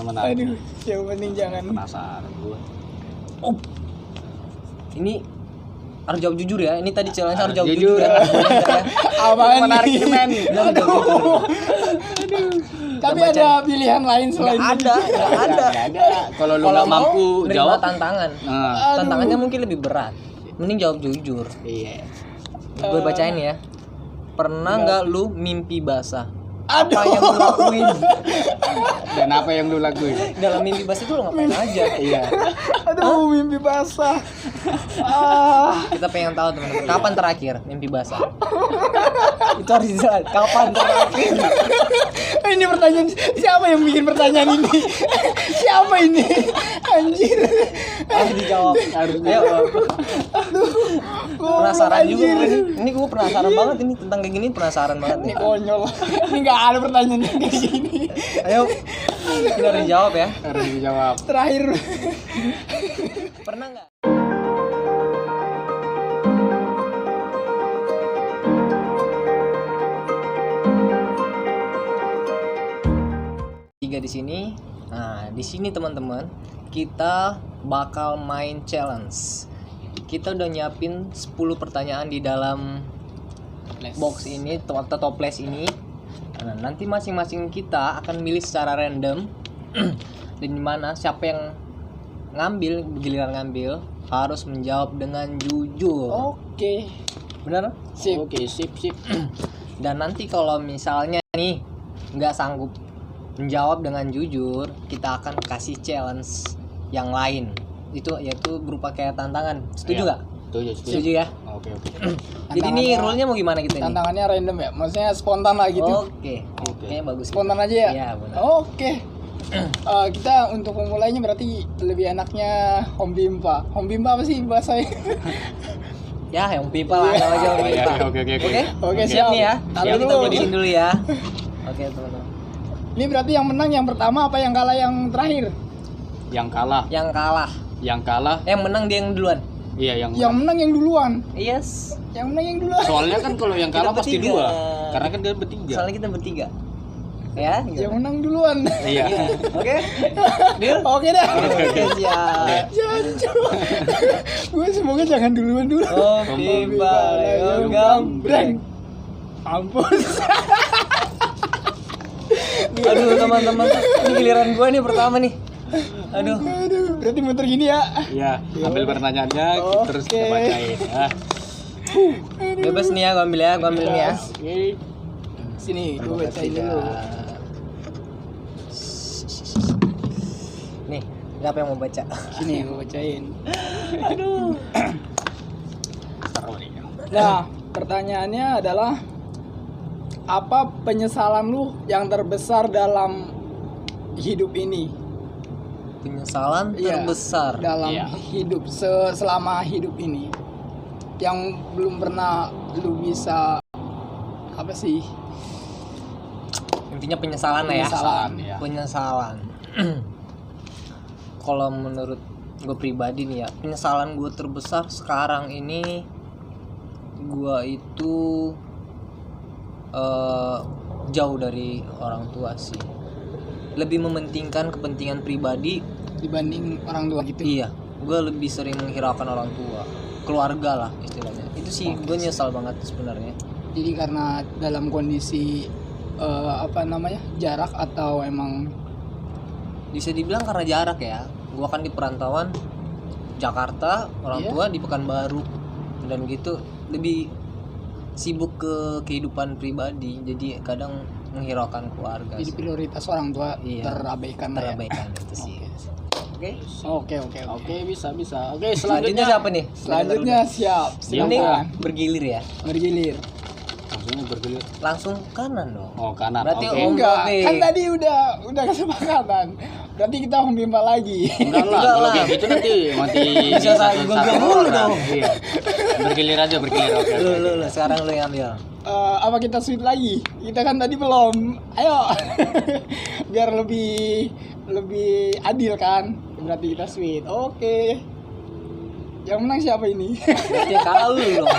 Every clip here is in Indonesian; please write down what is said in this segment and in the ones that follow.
menarik. Aduh, yang penting jangan. Penasaran gue. Oh. Ini harus jawab jujur ya. Ini tadi challenge harus jawab jujur. jujur ya. Apaan Menarik nih? men. Jangan jawab jujur. Tapi Baca- ada pilihan lain selain Nggak ada. Nggak ada. Kalau lu nggak mau, mampu nerima jawab, tantangan. nah, Aduh. Tantangannya mungkin lebih berat. Mending jawab jujur. iya. Gue bacain ya. Pernah nggak lu mimpi basah? Aduh. Apa yang lu lakuin? Dan apa yang lu lakuin? Dalam mimpi basah itu lu ngapain aja? Iya. Aduh, mimpi basah. Ah, Kita pengen tahu teman-teman. Kapan terakhir mimpi basah? Itu harus dijelaskan. Kapan terakhir? ini pertanyaan siapa yang bikin pertanyaan ini? Siapa ini? Anjir. Harus dijawab. Harus Ayo. Penasaran juga gue nih. Ini gue penasaran banget ini tentang kayak gini, penasaran banget Ini nih. konyol. Ini enggak ada pertanyaan yang kayak gini. Ayo. Kita harus dijawab ya. Harus dijawab. Terakhir. Pernah nggak? Tiga di sini. Nah, di sini teman-teman, kita bakal main challenge. Kita udah nyiapin 10 pertanyaan di dalam box ini atau toples ini. Nah, nanti masing-masing kita akan milih secara random dan dimana siapa yang giliran ngambil harus menjawab dengan jujur. Oke. Benar? Sip. Oke, sip. Dan nanti kalau misalnya nih nggak sanggup menjawab dengan jujur, kita akan kasih challenge yang lain. Itu yaitu berupa kayak tantangan. Setuju Iya. nggak? Setuju ya? Oke. Jadi ini rule-nya mau gimana kita ini? Tantangannya random ya. Maksudnya spontan lah gitu. Oke. Kayaknya bagus. Spontan aja ya? Iya, benar. Oke. Kita untuk memulainya berarti lebih enaknya Home Bimpa. Home Bimpa apa sih bahasanya? Ya, yang pipa lah, sama aja yang pipa. Oke. Oke, Siap nih ya. Taruh Jadi kita dulu. bersihin dulu ya. Oke, teman-teman. Ini berarti yang menang yang pertama apa yang kalah yang terakhir? Yang kalah. Yang menang dia yang duluan. Iya, Yang menang yang duluan. Yes. Yang menang yang duluan. Soalnya kan kalau yang kalah Kita pasti bertiga. dua. Karena kan dia bertiga. Soalnya kita bertiga. Ya, Yang menang duluan. Iya. Oke. Deal? Oke dah. Oke, siap. Jangan. Gue semoga jangan duluan dulu. Oh, pipa, ayo gambreng. Mampus. Aduh, teman-teman. Ini giliran gue nih pertama nih. Aduh. Aduh, berarti muter gini ya. Iya, ambil pertanyaannya Oke. terus kita bacain ya. Bebas nih ya, gue ambil nih ya. Oke. Sini, gue bacain dulu. Nih, siapa yang mau baca? Sini, gue bacain. Seru nih. Nah, pertanyaannya adalah apa penyesalan lu yang terbesar dalam hidup ini? Penyesalan Iya, terbesar. dalam Iya. hidup selama hidup ini yang belum pernah lu bisa apa sih? Intinya penyesalan lah ya. Penyesalan. Iya. Penyesalan. Kalau menurut gue pribadi nih ya, penyesalan gue terbesar sekarang ini gue itu jauh dari orang tua sih. Lebih mementingkan kepentingan pribadi Dibanding orang tua gitu. Iya, gue lebih sering menghiraukan orang tua, keluarga lah istilahnya. Itu sih gue nyesal banget sebenarnya. Jadi karena dalam kondisi jarak atau emang Bisa dibilang karena jarak ya. Gue kan di perantauan Jakarta, orang Iya. tua di Pekanbaru dan gitu lebih sibuk ke kehidupan pribadi. Jadi kadang menghiraukan keluarga. jadi sih. prioritas orang tua Iya, terabaikan lah ya. terabaikan itu sih. Oke. Oke. Bisa. Selanjutnya Oke, selanjutnya siapa nih? Selanjutnya siap. Ini Silakan. bergilir ya. Bergilir. langsung bergelir. Langsung kanan dong. Oh, kanan. Berarti Oke. Om Enggak, Taufik. kan tadi udah kesepakatan. Berarti kita Home Bimpa lagi. Enggak lah, Enggak kalau lah. kayak gitu nanti mati Bisa satu gua mulu orang. dong. Iya. Bergilir aja, bergilir. Oke. Lu sekarang lu yang ambil. Apa kita sweet lagi? Kita kan tadi belum. Ayo. Biar lebih adil kan. Berarti kita sweet. Oke. Yang menang siapa ini? Berarti kalah lu dong.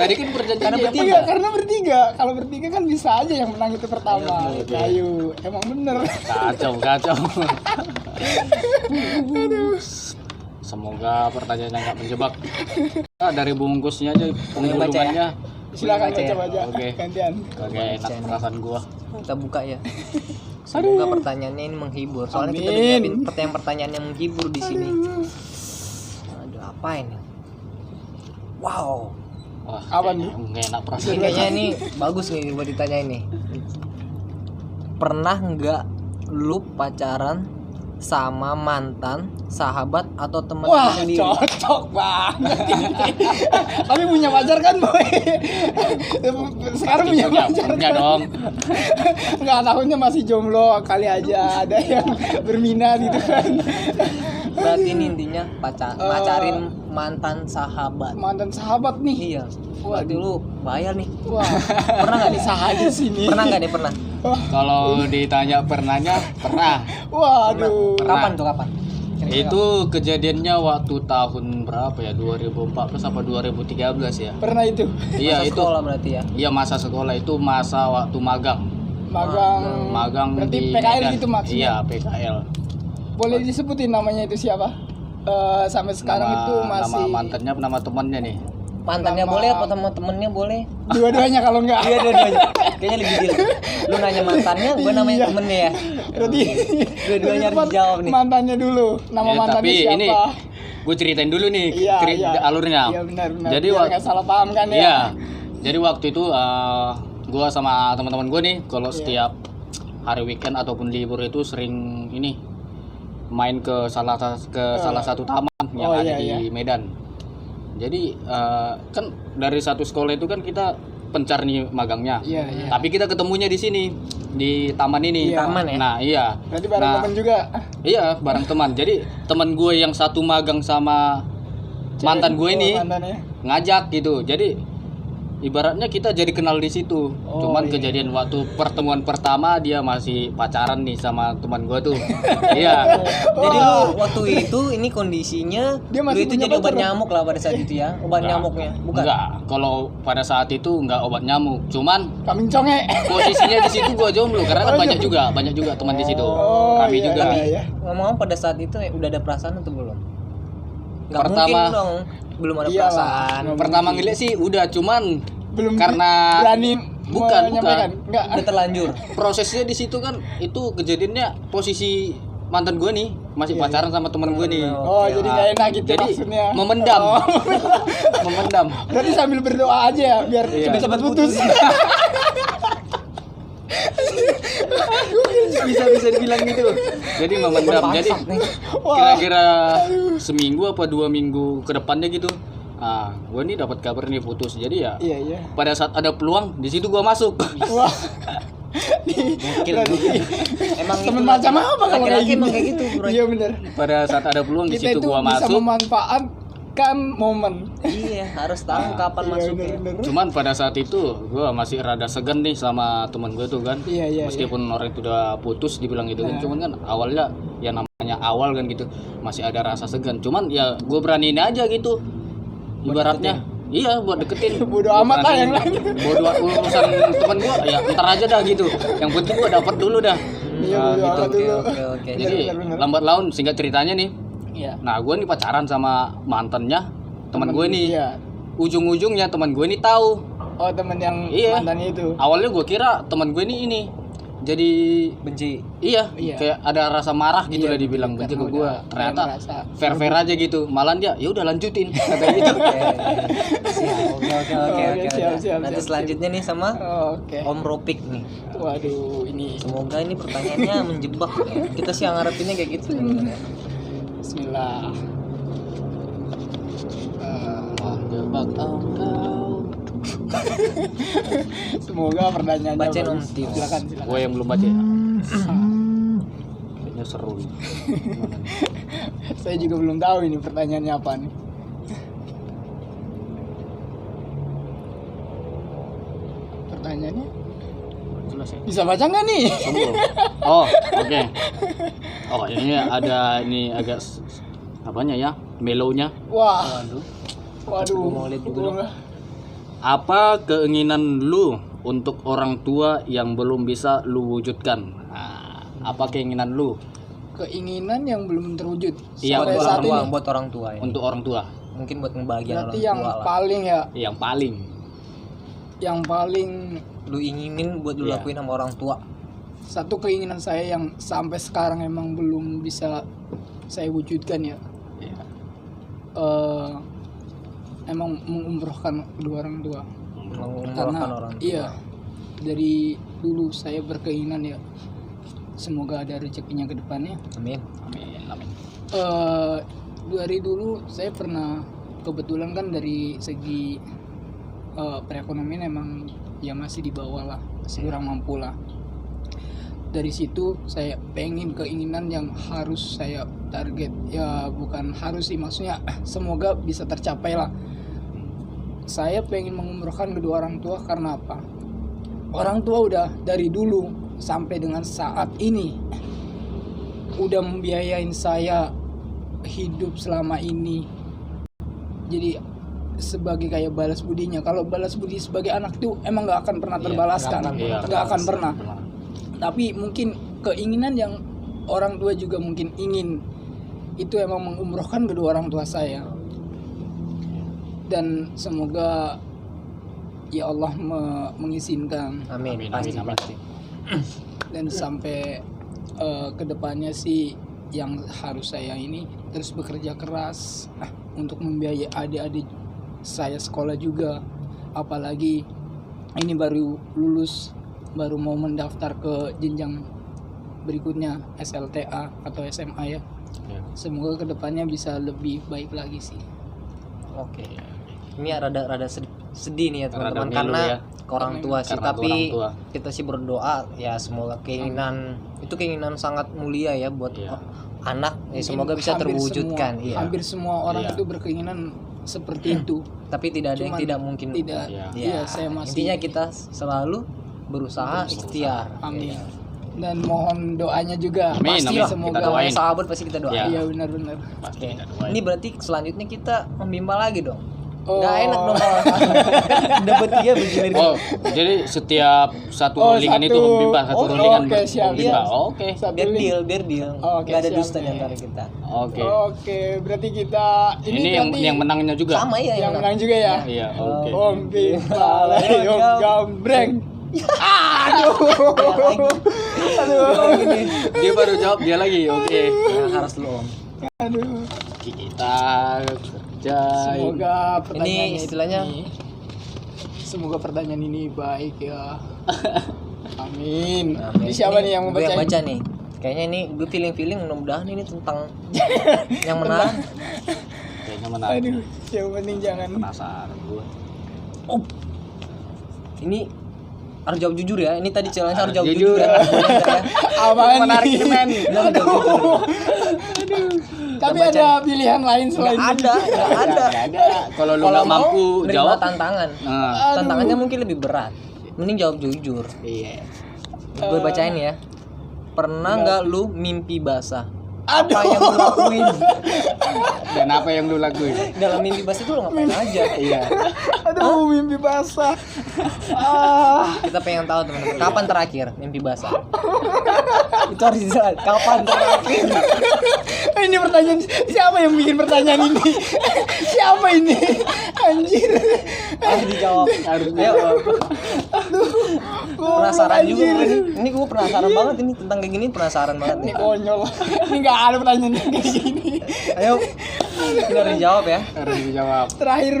Tadi kan perjanjiannya Karena yang bertiga. Iya, karena bertiga. Kalau bertiga kan bisa aja yang menang itu pertama. Ayo, Ayo, emang bener. Kacau. Semoga pertanyaannya nggak menjebak. Dari bungkusnya aja, penggulungannya. Silakan Baca ya? baca-baca. Oke. Gantian. Kagak enak perasaan gua. Kita buka ya. Semoga pertanyaannya ini menghibur. Soalnya kita udah Amin. nyiapin pertanyaan-pertanyaan yang menghibur di sini. Aduh, apa ini? Wow. Wah, Apa kayaknya nggak enak perasaan. Kayaknya ini bagus nih buat ditanya ini. Pernah nggak lu pacaran sama mantan, sahabat atau teman Wah, sendiri? cocok banget ini. Tapi punya pacar kan, Boy? Sekarang punya pacar Punya kan? dong. Enggak, tahunnya masih jomblo, kali aja ada yang berminat gitu kan. Berarti ini intinya pacarin mantan sahabat. Mantan sahabat nih. Iya. Berarti lu bayar nih. Wah, Pernah nggak nih? bisa aja sini. Pernah nggak nih? Pernah. Kalau ditanya pernahnya, pernah. Waduh. Kapan tuh kapan? Itu kejadiannya waktu tahun berapa ya? 2014 apa 2013 ya? Pernah itu Iya, Masa itu. sekolah berarti ya. Iya, masa sekolah itu masa waktu magang. Magang berarti di PKL Medan. gitu maksudnya. Iya, PKL. Boleh disebutin namanya itu siapa? Sampai sekarang itu masih nama mantannya, nama temannya nih. Mantannya Lama. boleh apa temen-temennya boleh? dua-duanya kalau enggak. Iya dua-duanya. Kayaknya lebih deal. Lu nanya mantannya, gua namanya Iya. temennya ya. Berarti Dua-duanya harus berarti dijawab nih. mantannya dulu. Nama Ya, mantannya tapi siapa? ini gue ceritain dulu nih Iya, iya. alurnya. Iya benar. Jadi Biar nggak salah paham kan ya. Iya. Jadi waktu itu gue sama teman-teman gue nih kalau Iya. setiap hari weekend ataupun libur itu sering ini main ke salah satu taman yang Oh, ada iya, di Medan. Jadi kan dari satu sekolah itu kan kita pencar nih magangnya. Iya, iya. Tapi kita ketemunya di sini di taman ini. Iya. Taman ya? Nah, iya. Berarti bareng Nah, temen juga. Iya, bareng teman. Jadi teman gue yang satu magang sama mantan gue ini Mantannya. ngajak gitu. Jadi ibaratnya kita jadi kenal di situ. Oh, Cuman iya. kejadian waktu pertemuan pertama dia masih pacaran nih sama teman gue tuh. Iya. Jadi lu waktu itu ini kondisinya Dia lu masih itu punya jadi obat pacar. nyamuk lah pada saat itu ya. Obat nyamuknya, bukan? Enggak. Kalau pada saat itu enggak obat nyamuk. Cuman Kambing conge. posisinya di situ gue jomblo karena kan Oh, banyak jomblo. juga teman di situ. Oh, Kami iya, juga. iya. Ngomong pada saat itu udah ada perasaan atau belum? Nggak Pertama- mungkin dong belum ada Iyalah. perasaan. Pertama ngeliat sih udah, cuman Belum karena berani bukan. menyampaikan. Enggak. Udah terlanjur. prosesnya di situ kan itu kejadiannya posisi mantan gue nih masih Iya, pacaran sama teman gue nih. Oh, jadi nggak enak gitu Jadi maksudnya. memendam. Oh. Memendam. Berarti sambil berdoa aja ya biar Iya. cepat-cepat putus. Bisa dibilang gitu. Jadi memendam. Jadi Bangsat nih. Wah. kira-kira seminggu apa 2 minggu ke depannya gitu. Ah, gue nih dapat kabar nih putus. Jadi ya Iya, iya. pada saat ada peluang di situ gue masuk. Wah. Gokil. Berarti Emang temen itu macam apa kalau kayak laki-laki gini? emang kayak gitu, bro. Iya benar. Pada saat ada peluang di Kita situ itu gue bisa masuk. memanfaatkan momen. Iya, harus tahu kapan Iya, masuknya. bener-bener. Cuman pada saat itu gue masih rada segan nih sama teman gue tuh kan. Iya, iya. Meskipun orang itu udah putus dibilang gitu kan, Nah. cuman kan awalnya ya namanya awal kan gitu masih ada rasa segan. Cuman ya gue beraniin aja gitu. Ibaratnya iya buat deketin. Bodo Gua amat lah beraniin. yang lain. Bodo urusan teman gue ya ntar aja dah gitu. Yang penting gue dapat dulu dah. Iya, Nah, bodo gitu. amat dulu. Oke. Jadi Bener. lambat laun singkat ceritanya nih. Iya. Nah gue nih pacaran sama mantannya teman gue nih. Iya. Ujung-ujungnya teman gue nih tahu. Oh, temen yang Iya. mantannya itu. Awalnya gue kira teman gue ini jadi Benci. iya, Iya. kayak ada rasa marah gitu Iya, lah dibilang benci ke karena gue. udah Ternyata merasa fair aja gitu. Malah dia ya udah lanjutin kata gitu. Oke. Oke. Siap. Nanti selanjutnya nih sama Oke. Om Ropik nih. Waduh, ini Semoga ini pertanyaannya menjebak ya. Kita sih yang ngarepinnya kayak gitu sebenarnya. Bismillah. Menjebak engkau. Semoga pertanyaannya Bacain, Om bagus. Tio. Silakan. Gue yang belum baca. Kayaknya seru nih. Gimana nih? Saya juga belum tahu ini pertanyaannya apa nih. Pertanyaannya Jelas ya. bisa baca nggak nih? Sebelum. Oh, oke. Oh, ini ada ini agak apanya ya? Melownya. Wah, Waduh. waduh. Gua mau lihat dulu. Apa keinginan lu untuk orang tua yang belum bisa lu wujudkan? Nah, apa keinginan lu Keinginan yang belum terwujud Iya, sampai buat saat orang tua, ini. buat orang tua ya. untuk orang tua? Mungkin buat ngebahagiain orang Berarti tua yang lah. paling ya, Yang paling yang paling Lu inginin buat lu Iya. lakuin sama orang tua. satu keinginan saya yang sampai sekarang emang belum bisa saya wujudkan ya. ya. Emang mengumrohkan kedua orang tua. Mengumrohkan orang tua. Iya, dari dulu saya berkeinginan ya, semoga ada rezekinya ke depannya. Amin. Amin, amin. Dari dulu saya pernah, kebetulan kan dari segi perekonomian emang ya masih di bawah lah, masih kurang mampu lah. Dari situ saya pengen keinginan yang harus saya target, ya bukan harus sih, maksudnya semoga bisa tercapai lah. Saya pengen mengumrohkan kedua orang tua karena apa? Orang tua udah dari dulu sampai dengan saat ini udah membiayain saya hidup selama ini. Jadi sebagai kayak balas budinya. Kalau balas budi sebagai anak tuh emang nggak akan pernah terbalaskan, Iya, nggak akan pernah. Tapi mungkin keinginan yang orang tua juga mungkin ingin itu emang mengumrohkan kedua orang tua saya. Dan semoga ya Allah mengizinkan. Amin. Amin, Pasti, amin, amin. pasti. Dan sampai kedepannya sih yang harus saya ini terus bekerja keras untuk membiayai adik-adik saya sekolah juga, apalagi ini baru lulus, baru mau mendaftar ke jenjang berikutnya SLTA atau SMA ya. Ya. Semoga kedepannya bisa lebih baik lagi sih. Oke. Ini rada sedih nih ya teman-teman, Rada karena ngilu ya. ke orang tua sih, Karena tapi orang tua. kita sih berdoa ya semoga keinginan itu keinginan sangat mulia ya buat Iya. anak ya, Mungkin semoga bisa hampir terwujudkan. semua, Iya. hampir semua orang Iya. itu berkeinginan seperti itu. Tapi tidak ada yang Cuman tidak mungkin. Tidak. Iya. Iya, saya masih Intinya kita selalu berusaha ikhtiar. amin. Iya. Dan mohon doanya juga. Amin, Pasti amin. semoga. Kita doain. Sahabat pasti kita doain. Iya. Iya benar-benar. Pasti Oke. kita doain. Ini berarti selanjutnya kita membimbang lagi dong. Oh. Nggak enak dong kalau dapat tiga bergilir. Oh, jadi setiap satu Oh, rollingan itu satu. membimbang, satu Oh, rollingan oke, siap, membimbang. siap. Oke. Satu biar link. deal. Oke, Nggak ada siap dusta di nih. antara kita. Oke. Oke, berarti kita Ini yang menangnya juga. Sama ya yang menang juga ya. Iya, oke. Om Pimpala, Om Gambreng. Aduh. Dia baru jawab dia lagi. Oke. Ya, harus lu om. Aduh. Kita kerja. Semoga pertanyaan istilahnya- semoga pertanyaan ini baik ya. Amin. Amin. Ini siapa Ini nih yang gue membaca? baca nih. Kayaknya ini gue feeling mudah-mudahan ini tentang yang menang. Kayaknya menarik. Aduh, yang penting jangan. Penasaran gue. Oh. Ini harus jawab jujur ya. Ini tadi challenge harus jawab Jujur. jujur ya. Apaan Menarik nih? men. Bilang jawab jujur. Tapi Kita baca. ada pilihan lain selain Nggak itu. ada, nggak ada. Nggak ada. Kalau lu Kalau nggak mau, mampu nerima jawab, tantangan. nah, Aduh. Tantangannya mungkin lebih berat. Mending jawab jujur. iya. Gue bacain ya. Pernah nggak lu mimpi basah? Aduh. Apa yang lu lakuin? Dan apa yang lu lakuin? Dalam mimpi basah itu lu ngapain aja? Iya. Aduh, mimpi basah. Ah, Kita pengen tahu teman-teman. Kapan terakhir mimpi basah? Itu harus dijelasin. Kapan terakhir? ini pertanyaan siapa yang bikin pertanyaan ini? Siapa ini? Anjir. Harus dijawab. Harus Ayo. Penasaran juga anjir. gue nih. Ini gue penasaran banget ini tentang kayak gini, penasaran banget Ini nih. konyol. Ini nggak ada pertanyaan kayak gini. Ayo. Ini harus dijawab ya. Harus dijawab. Terakhir.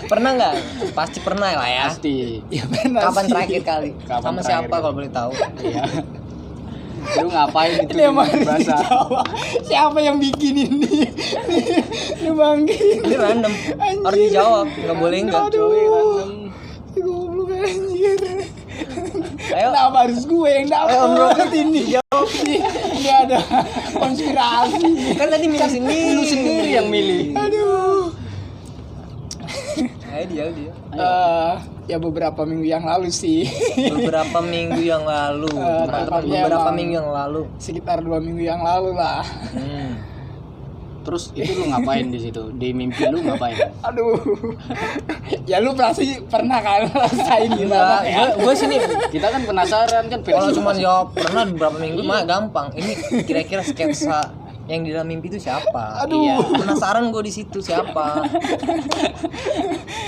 Pernah nggak? Pasti pernah lah ya. Pasti. Ya benar Kapan sih. terakhir kali? Kapan Sama terakhir siapa kali? kalau boleh tahu? Iya. Lu ngapain itu Ini emang di bahasa? dijawab. Siapa yang bikin ini? Ini bangkit. Ini random. Harus dijawab. Nggak boleh nggak. Aduh. Goblok anjir. Ayo. Kenapa harus gue yang dapat ini? Ini ada konspirasi. Kan tadi milih sendiri. Lu sendiri yang milih. Aduh. Ayo dia. Ya beberapa minggu yang lalu sih. Beberapa minggu yang lalu. Teman-teman, tepatnya beberapa emang minggu yang lalu. Sekitar 2 minggu yang lalu lah. Hmm. Terus itu lu ngapain di situ? Di mimpi lu ngapain? Aduh. Ya lu pasti pernah kan rasain gimana ya? Gue sini Kita kan penasaran kan kalau versi cuma jawab pernah beberapa minggu mah gampang. Ini kira-kira sketsa yang di dalam mimpi itu siapa? Aduh. Iya, penasaran gue di situ siapa?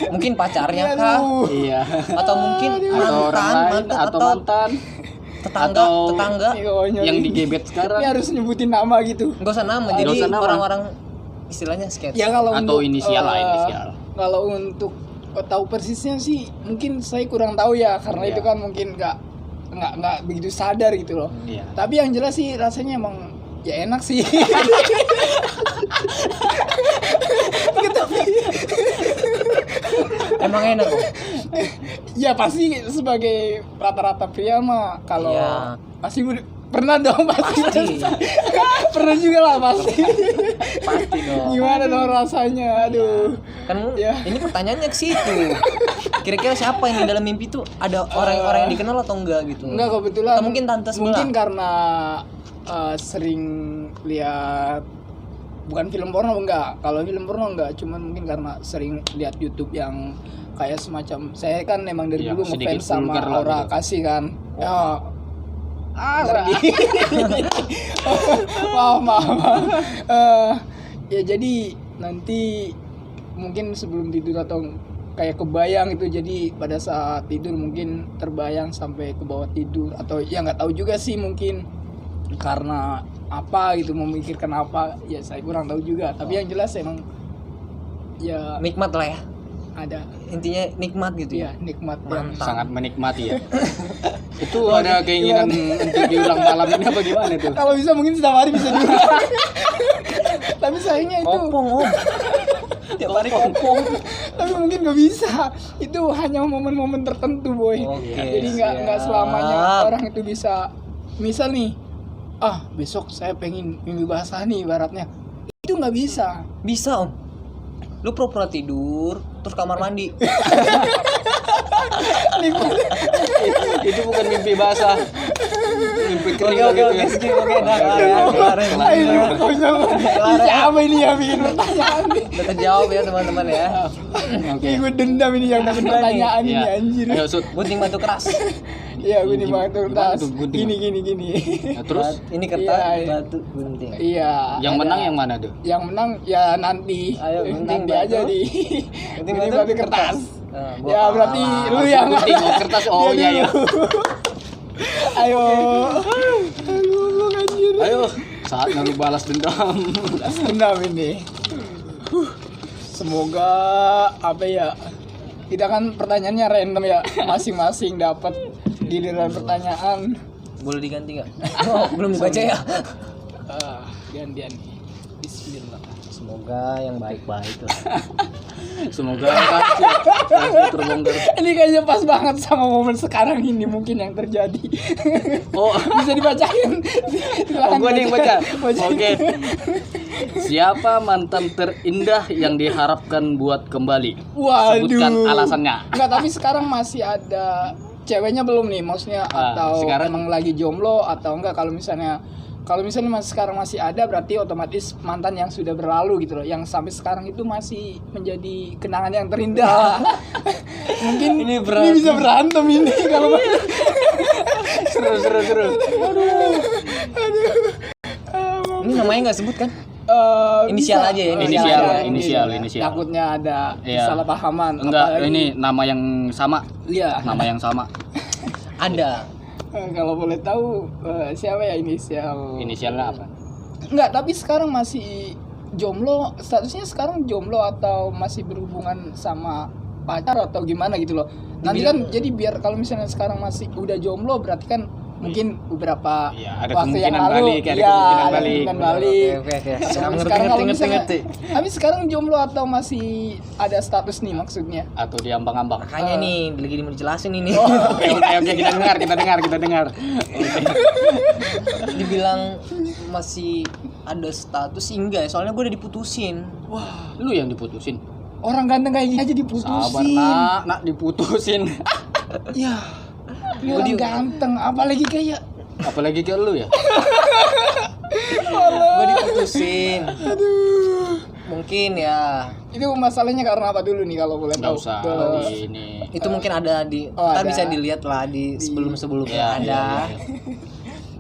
Mungkin pacarnya kah? Aduh. Iya. Atau mungkin Atau orang lain atau mantan atau tetangga. Iya, konyol. yang digebet sekarang Ini harus nyebutin nama gitu. Nggak usah nama, Nggak jadi usah nama. orang-orang istilahnya sketsa. Ya kalau atau untuk, inisial lah, eh, inisial. Kalau untuk tahu persisnya sih mungkin saya kurang tahu ya karena Iya. itu kan mungkin nggak begitu sadar gitu loh. Iya. Tapi yang jelas sih rasanya emang ya enak sih. Emang enak kok. Ya pasti sebagai rata-rata pria mah kalau Iya. pasti pernah dong pasti. Pernah juga lah pasti. Pasti dong. Gimana dong rasanya? Aduh. Kan Ya. ini pertanyaannya ke situ. Kira-kira siapa yang di dalam mimpi tuh ada orang-orang yang dikenal atau enggak gitu? Enggak kebetulan. Atau mungkin tante sebelah. Mungkin karena sering lihat bukan film porno enggak. Kalau film porno enggak, cuman mungkin karena sering lihat YouTube yang kayak semacam saya kan memang dari Yang dulu sedikit ngefans sama vulgar lah Aura gitu. Kasih kan. Ya. Ngeri. maaf. Ya jadi nanti mungkin sebelum tidur atau kayak kebayang itu, jadi pada saat tidur mungkin terbayang sampai ke bawah tidur atau ya nggak tahu juga sih, mungkin karena apa gitu, memikirkan apa ya saya kurang tahu juga, tapi yang jelas emang ya Nikmat lah ya. ada Intinya nikmat gitu ya ya. nikmat yang Sangat menikmati ya. Itu ada keinginan untuk diulang malam ini apa gimana tuh? kalau bisa mungkin setiap hari bisa diulang. Tapi sayangnya itu Kopong om. Tiap hari kopong. tapi mungkin nggak bisa, itu hanya momen-momen tertentu boy. Oke, Jadi nggak siap. selamanya orang itu bisa. Misal nih, besok saya pengen mimpi basah nih ibaratnya, itu nggak bisa. Bisa om. Lu pura-pura tidur terus kamar mandi. Itu bukan mimpi basah. Mimpi kering Oke, gitu ya. skip, oke, dah, kelar ya. Ini konyol. Siapa ini yang bikin pertanyaan nih? Udah terjawab ya teman-teman ya. Oke. Gue dendam ini yang bikin pertanyaan ini Iya. anjir. Ayo Sud. Gunting batu keras. Iya gue nih batu Gimana kertas. tuh gunting? Gini. Nah, terus Ini kertas, Iya. batu, gunting. Iya. yang ada- menang yang mana tuh? Yang menang ya nanti. Ayo, gunting nanti batu. aja di. Gunting Gunting batu, batu kertas. Nah, gua Ya berarti kalah. lu yang Gunting oh, kertas. Oh Dia iya ya. dulu. Ayo. Aduh, anjir. Ayo, saatnya lu balas dendam. Dendam ini. Semoga apa ya? Kita kan pertanyaannya random ya, masing-masing dapat giliran pertanyaan. Boleh diganti nggak? Oh, belum dibaca ya. Gantian nih. Bismillah. Semoga yang baik-baik lah. Semoga kasus terbongkar. Ini kayaknya pas banget sama momen sekarang ini mungkin yang terjadi. Oh, Bisa dibacain. Silakan gua nih yang baca. Bacain. Oke. Siapa mantan terindah yang diharapkan buat kembali? Waduh. Sebutkan alasannya. Enggak, tapi sekarang masih ada ceweknya belum nih, maksudnya atau sekarang- emang lagi jomblo atau enggak? Kalau misalnya sekarang masih ada, berarti otomatis mantan yang sudah berlalu gitu loh, yang sampai sekarang itu masih menjadi kenangan yang terindah. Mungkin Ini ini bisa berantem ini kalau Seru. Ini namanya nggak sebut kan? Inisial aja ya, Inisial. Takutnya ada Iya. kesalahpahaman. Enggak, apalagi- ini nama yang sama. Iya. Nama yang sama. Ada. Kalau boleh tahu siapa ya inisial? Inisialnya apa? Enggak, tapi sekarang masih jomblo. Statusnya sekarang jomblo atau masih berhubungan sama pacar atau gimana gitu loh. Nanti kan jadi biar kalau misalnya sekarang masih udah jomblo berarti kan mungkin beberapa Iya, ada waktu yang kemungkinan lalu balik, ada ya, kemungkinan ada balik. kemungkinan balik. Oke. Sekarang kalau misalnya Ngerti. tapi sekarang jomblo atau masih ada status nih maksudnya? Atau diambang-ambang? Makanya nih lagi mau dijelasin ini. Oke, kita dengar. Dibilang masih ada status sih enggak ya, soalnya gue udah diputusin. Wah, Lu yang diputusin. orang ganteng kayak gini aja diputusin. Sabar, nak diputusin. Ya. Ini orang ganteng, apalagi kayak Apalagi ke lu ya. Gue diputusin. Aduh. Mungkin ya. Itu masalahnya karena apa dulu nih kalau boleh Nggak tahu? usah Terus. ini. Itu mungkin ada di Oh, ntar ada. bisa dilihat lah di sebelum-sebelumnya Ya, ada. ya.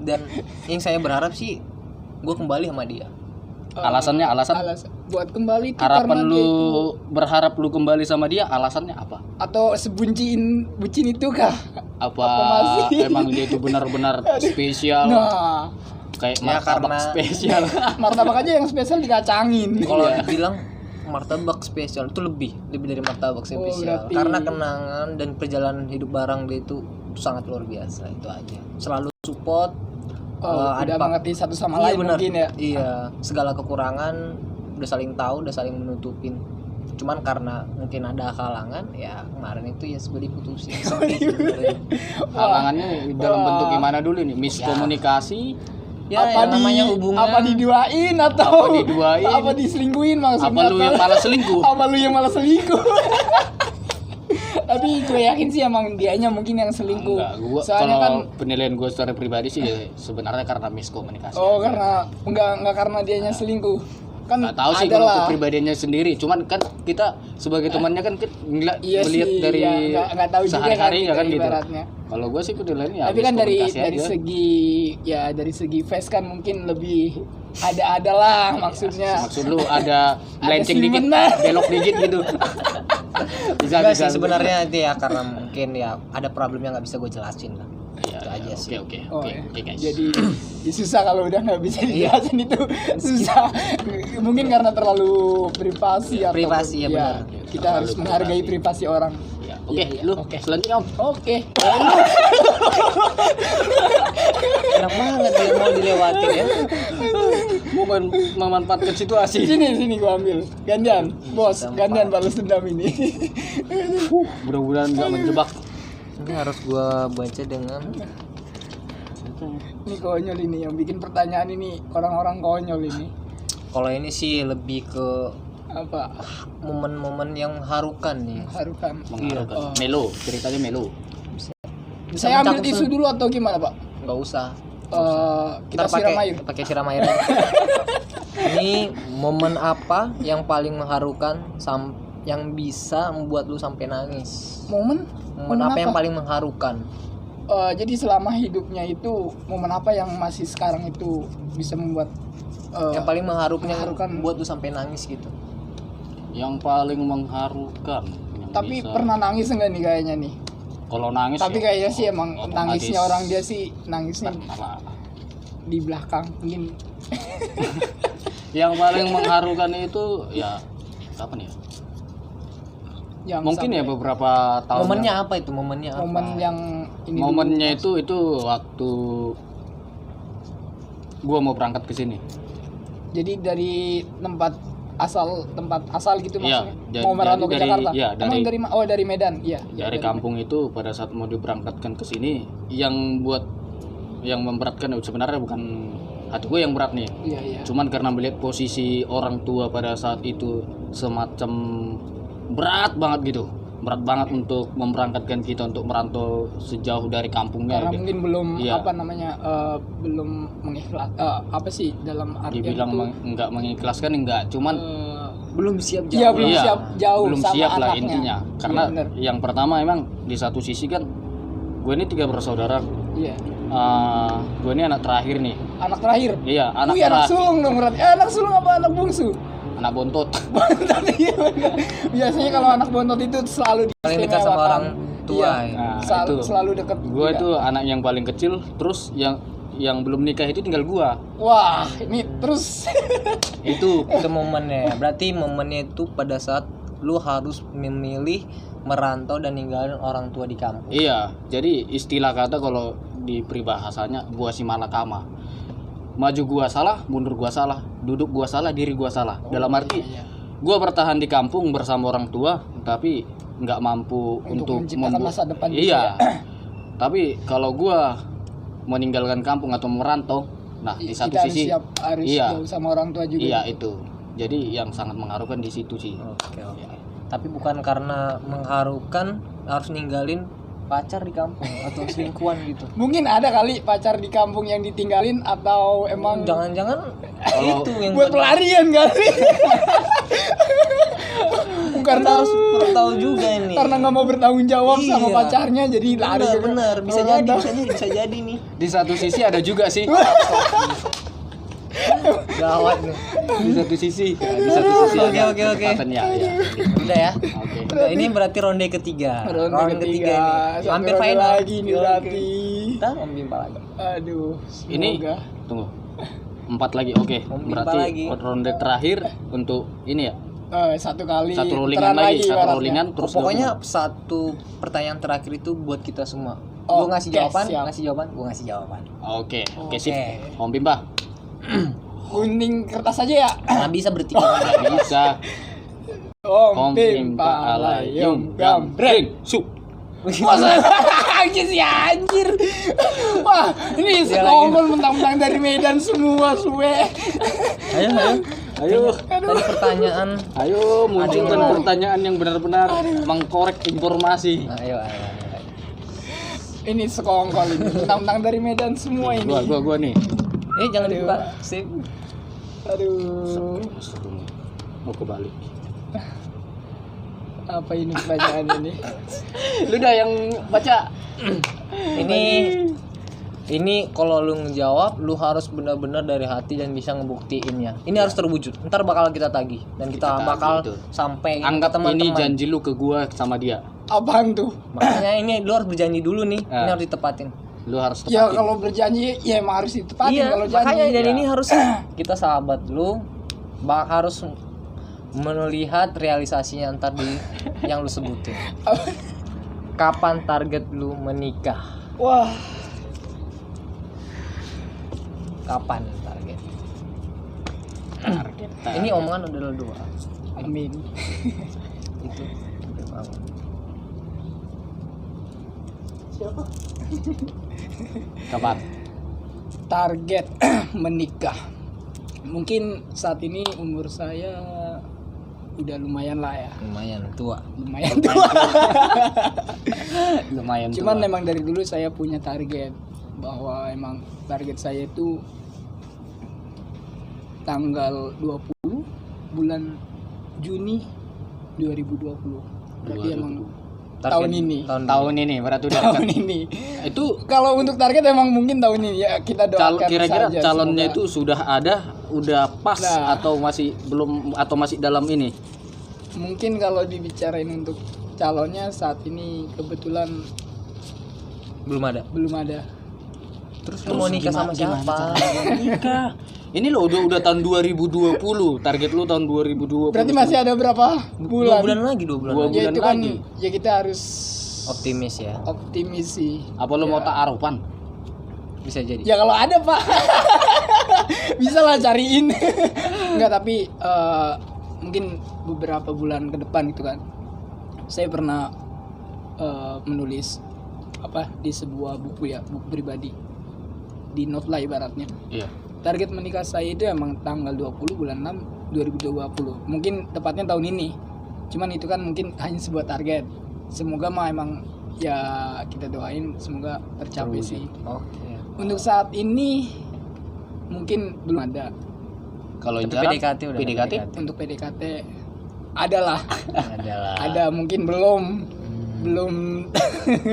Dan yang saya berharap sih gue kembali sama dia. Alasan buat kembali itu harapan karena lu dia itu, berharap lu kembali sama dia, alasannya apa? atau bucin itu kah? Apa masih? emang dia itu benar-benar spesial Nah, kayak Ya, martabak karena- spesial? martabak aja yang spesial dikacangin. Kalau Iya. dibilang martabak spesial itu lebih dari martabak spesial. berarti- Karena kenangan dan perjalanan hidup bareng dia itu sangat luar biasa, itu aja. Selalu support. Udah mengerti satu sama Iya, lain benar. mungkin ya. Iya, segala kekurangan udah saling tahu, udah saling menutupin. Cuman karena mungkin ada halangan, ya kemarin itu ya gue diputusin. Halangannya dalam Wah. bentuk gimana dulu nih? Miskomunikasi, Ya, yang namanya hubungan. apa diduain atau Apa diduain? apa diselingkuhin maksudnya? apa lu yang malah selingkuh? Apa lu yang malah selingkuh? Tapi gue yakin sih emang dianya mungkin yang selingkuh. Enggak, gua Soalnya kalau kan penilaian gue secara pribadi sih ya, sebenarnya karena miskomunikasi. oh karena enggak karena dianya selingkuh. Kan Nggak tahu sih kalau adalah kepribadiannya sendiri, cuman kan kita sebagai temannya kan iya melihat sih, dari ya, nggak tahu juga kan sehari-hari ya kita kan gitu. ibaratnya. Kalau gue sih penilaiannya ya Tapi kan dari miskomunikasi aja. segi ya dari segi face kan mungkin lebih ada lah maksudnya. Maksud lu ada melenceng dikit, selimenan. belok dikit gitu. bisa Enggak bisa sih sebenarnya itu ya karena mungkin ya ada problem yang nggak bisa gue jelasin lah. Ya, Itu aja sih. Oke Oh, ya. guys. Jadi ya susah kalau udah nggak bisa Iya. dijelasin itu susah. Mungkin karena terlalu privasi atau Privasi, ya benar. Kita Terlalu harus menghargai privasi orang. Ya, oke, Iya, iya. lu Oke. selanjutnya Om. Oke. Enak banget dia mau dilewatin ya. Mau memanfaatkan situasi. Sini gua ambil. Gantian, bos. Gantian balas dendam ini. Mudah-mudahan nggak menjebak. Ini harus gua baca dengan Ini konyol ini yang bikin pertanyaan ini orang-orang konyol ini. kalau ini sih lebih ke Apa? momen-momen yang mengharukan nih. Harukan. Mengharapkan. Oh. Melo, ceritanya Melo. Saya ambil mencakup tisu dulu atau gimana, Pak? Nggak usah. Kita Ntar siram air. pakai siram air. Ini momen apa yang paling mengharukan yang bisa membuat lu sampai nangis? Momen Momen apa yang paling mengharukan? jadi selama hidupnya itu momen apa yang masih sekarang itu bisa membuat Yang paling mengharukan mengharukan. buat lu sampai nangis gitu. Yang paling mengharukan. Yang tapi bisa- pernah nangis enggak nih kayaknya nih? Kalau nangis. Tapi ya, kayaknya sih emang otomatis nangisnya orang dia sih nangisnya pernah lah. di belakang mungkin. Yang paling mengharukan itu ya kapan ya? Yang Mungkin ya sampai beberapa tahun. Momennya apa itu? Momennya apa? momen yang ini Momennya dulu. itu waktu gua mau berangkat ke sini. Jadi dari tempat asal gitu Iya, maksudnya. Mau merantau ke dari- Jakarta. iya, Emang dari- dari Medan. Iya. Dari kampung itu pada saat mau diberangkatkan ke sini yang memberatkan sebenarnya bukan hati gue yang berat nih. Iya, iya. Cuman karena melihat posisi orang tua pada saat itu semacam berat banget gitu. Berat banget untuk memberangkatkan kita untuk merantau sejauh dari kampungnya Karena gitu. mungkin belum Iya. belum mengikhlas apa sih dalam artian Dibilang itu enggak mengikhlaskan enggak, cuman Belum siap Iya, jauh. belum iya, siap jauh belum sama siap lah anaknya. intinya. Iya, Karena bener. yang pertama emang di satu sisi kan gue ini 3 bersaudara. Iya. Gue ini anak terakhir nih. Anak terakhir. Iya, anak Wih, anak terakhir. sulung dong berarti. Anak sulung apa anak bungsu? Anak bontot. Bontot, iya bener. Biasanya kalau anak bontot itu selalu Paling dekat sama diistimewakan. orang tua. Iya, Ya. Nah, selalu, itu. selalu dekat. Gue itu anak yang paling kecil, terus yang belum nikah itu tinggal gua. Wah, ini terus Itu Itu momennya. Berarti momennya itu pada saat lu harus memilih merantau dan ninggalin orang tua di kampung. iya. Jadi istilah kata kalau di peribahasanya gua si malakama. Maju gua salah, mundur gua salah, duduk gua salah, diri gua salah. Dalam arti iya. gua bertahan di kampung bersama orang tua, tapi nggak mampu Untuk menciptakan masa depan juga Iya. ya. Tapi kalau gua meninggalkan kampung atau merantau, nah di satu kita sisi harus iya. jauh sama orang tua juga. iya itu. Jadi yang sangat mengharukan di situ sih. Oke. Tapi bukan karena mengharukan harus ninggalin pacar di kampung atau selingkuhan gitu. Mungkin ada kali pacar di kampung yang ditinggalin atau emang Jangan-jangan Kalau- itu yang buat pelarian kali. karena harus tahu juga ini. Karena nggak mau bertanggung jawab sama Iya. pacarnya jadi lari. Bener, bisa Kalau jadi, ada- bisa jadi nih. di satu sisi ada juga sih. Gawat nih. Di satu sisi. Di satu sisi. Oke, ada oke, oke. kesempatan, ya, ya. Udah ya. Oke. Udah, ini berarti ronde ketiga. Ronde ketiga. ini. Sampai Hampir ronde final lagi nih Oke. berarti. Kita mau bimpa lagi. Aduh, Ini semoga. tunggu. 4 lagi. Oke. Mau bimpa Berarti lagi. ronde terakhir untuk ini ya. Satu kali. Satu rollingan putaran lagi, satu ibaratnya. rollingan terus Pokoknya gabungan. satu pertanyaan terakhir itu buat kita semua. Oh, Gua ngasih oke, jawaban, siap. ngasih jawaban, gua ngasih jawaban. Oke, oke sip. Oke. Om Bimba. Gunting kertas aja ya. Nah, bisa bertiga. Bisa. Om Pim Palayum Gambreng. Su. Masa anjir sih anjir. Wah, ini Dia sekongkol mentang-mentang dari Medan semua suwe. Ayo, ayo. Ayo. Tadi pertanyaan. Ayo munculkan Aduh. pertanyaan yang benar-benar mengkorek informasi. Nah, ayo, ayo, ayo. Ini sekongkol ini mentang-mentang dari Medan semua ini. Gua nih. Jangan Aduh. dibuka. Sip. Aduh. Mau kebalik. Apa ini pertanyaan ini? Lu dah yang baca. Ini kalau lu ngejawab, lu harus benar-benar dari hati dan bisa ngebuktiinnya. Ini harus terwujud. Ntar bakal kita tagih dan kita Kita bakal tagih tuh. sampai Anggap ke ini teman-teman. janji lu ke gua sama dia. Apaan tuh? Makanya ini lu harus berjanji dulu nih. Ini Ah. harus ditepatin. Lu harus Ya tepatin. kalau berjanji ya emang harus ditepatin Iya, kalau janji. makanya dan Ya. ini harus kita sahabat lu harus melihat realisasinya ntar di yang lu sebutin. Kapan target lu menikah? Wah, Kapan target? Target. Ini omongan udah lu dua. amin. Itu udah bangun. Kapan? Target menikah. Mungkin saat ini umur saya udah lumayan lah ya. Lumayan tua. Lumayan tua. Lumayan Cuman tua. memang dari dulu saya punya target bahwa emang target saya itu tanggal 20 bulan Juni 2020. Berarti 2020. emang Target tahun ini. tahun ini berarti udah Tahun dekat. ini. Itu Kalau untuk target emang mungkin tahun ini ya kita doakan kira-kira saja, calonnya semoga. itu sudah ada, udah pas Nah. atau masih belum atau masih dalam ini? Mungkin kalau dibicarain untuk calonnya saat ini kebetulan Belum ada. belum ada. Terus lu mau nikah sama siapa? Nikah. Ini lo udah tahun 2020, target lu tahun 2020. Berarti masih ada berapa bulan? 2 bulan lagi, 2 bulan Dua lagi. Ya bulan itu kan lagi. ya kita harus Optimis ya. optimis sih. Apa lu mau ta'arupan? Bisa jadi. Ya kalau ada Pak, bisa lah cariin. Enggak tapi mungkin beberapa bulan ke depan gitu kan. Saya pernah menulis apa di sebuah buku ya, buku pribadi. Di note lah ibaratnya. Iya. Target menikah saya itu emang tanggal 20 bulan 6 2020. Mungkin tepatnya tahun ini. Cuman itu kan mungkin hanya sebuah target. Semoga mah emang ya kita doain semoga tercapai sih. Oke. Untuk saat ini mungkin belum ada. Kalau Tapi jarak, PDKT udah PDKT? Untuk PDKT ada lah. Adalah. Ada mungkin belum. Belum.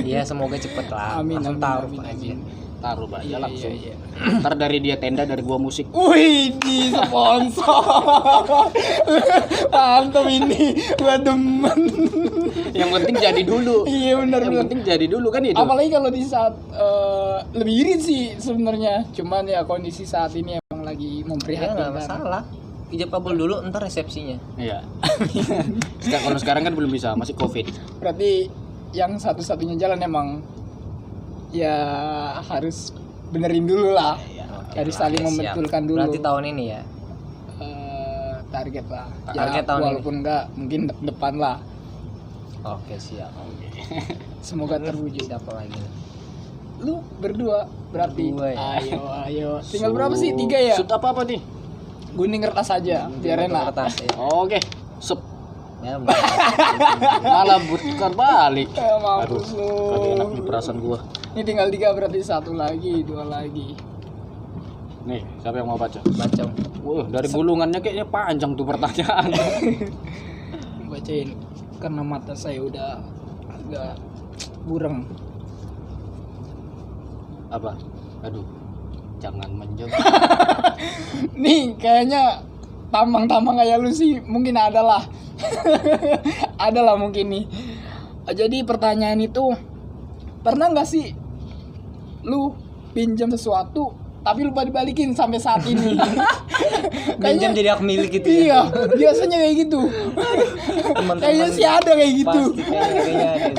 Iya, semoga cepet lah. Amin, Langsung amin, taruh amin, aja. amin. Taruh aja Iya, langsung. iya, iya. Ntar dari dia tenda, dari gua musik. Wih, di sponsor. Mantap ini. Gua demen. Yang penting jadi dulu. Iya benar Yang benar. penting jadi dulu kan itu. Apalagi kalau di saat lebih irit sih sebenarnya. Cuman ya kondisi saat ini emang lagi Ya nggak memprihatinkan. masalah. Ijab kabul dulu, ntar resepsinya. Iya. Kalau sekarang kan belum bisa, masih Covid. Berarti yang satu-satunya jalan emang ya harus benerin dulu lah. Harus saling Oke, membetulkan siap. dulu. Berarti tahun ini ya. Target lah. Target tahun ini. walaupun enggak mungkin depan lah. Oke, siap. Semoga terwujud. Siapa lagi? Lu berdua berarti. Berdua ya. Ayo. Tinggal berapa sih? 3 ya? Shoot apa nih? Gunting kertas aja biar enak. Kertas ya. Oke. Sep. Ya, Malah putar balik. Aduh, Mampus kagak enak lu. di perasaan gua. Ini tinggal 3 berarti 1 lagi, 2 lagi. Nih, siapa yang mau baca? macam. Wah, dari gulungannya kayaknya panjang tuh pertanyaan. Bacain karena mata saya udah agak burem. Apa? Aduh, jangan menjauh. Nih kayaknya tambang-tambang kayak lu sih mungkin adalah adalah mungkin nih. Jadi pertanyaan itu, pernah nggak sih lu pinjam sesuatu tapi lupa dibalikin sampai saat ini? Pinjam jadi hak milik gitu ya. Iya, biasanya kayak gitu. Kayaknya sih ada kayak gitu. Pasti kayaknya ada.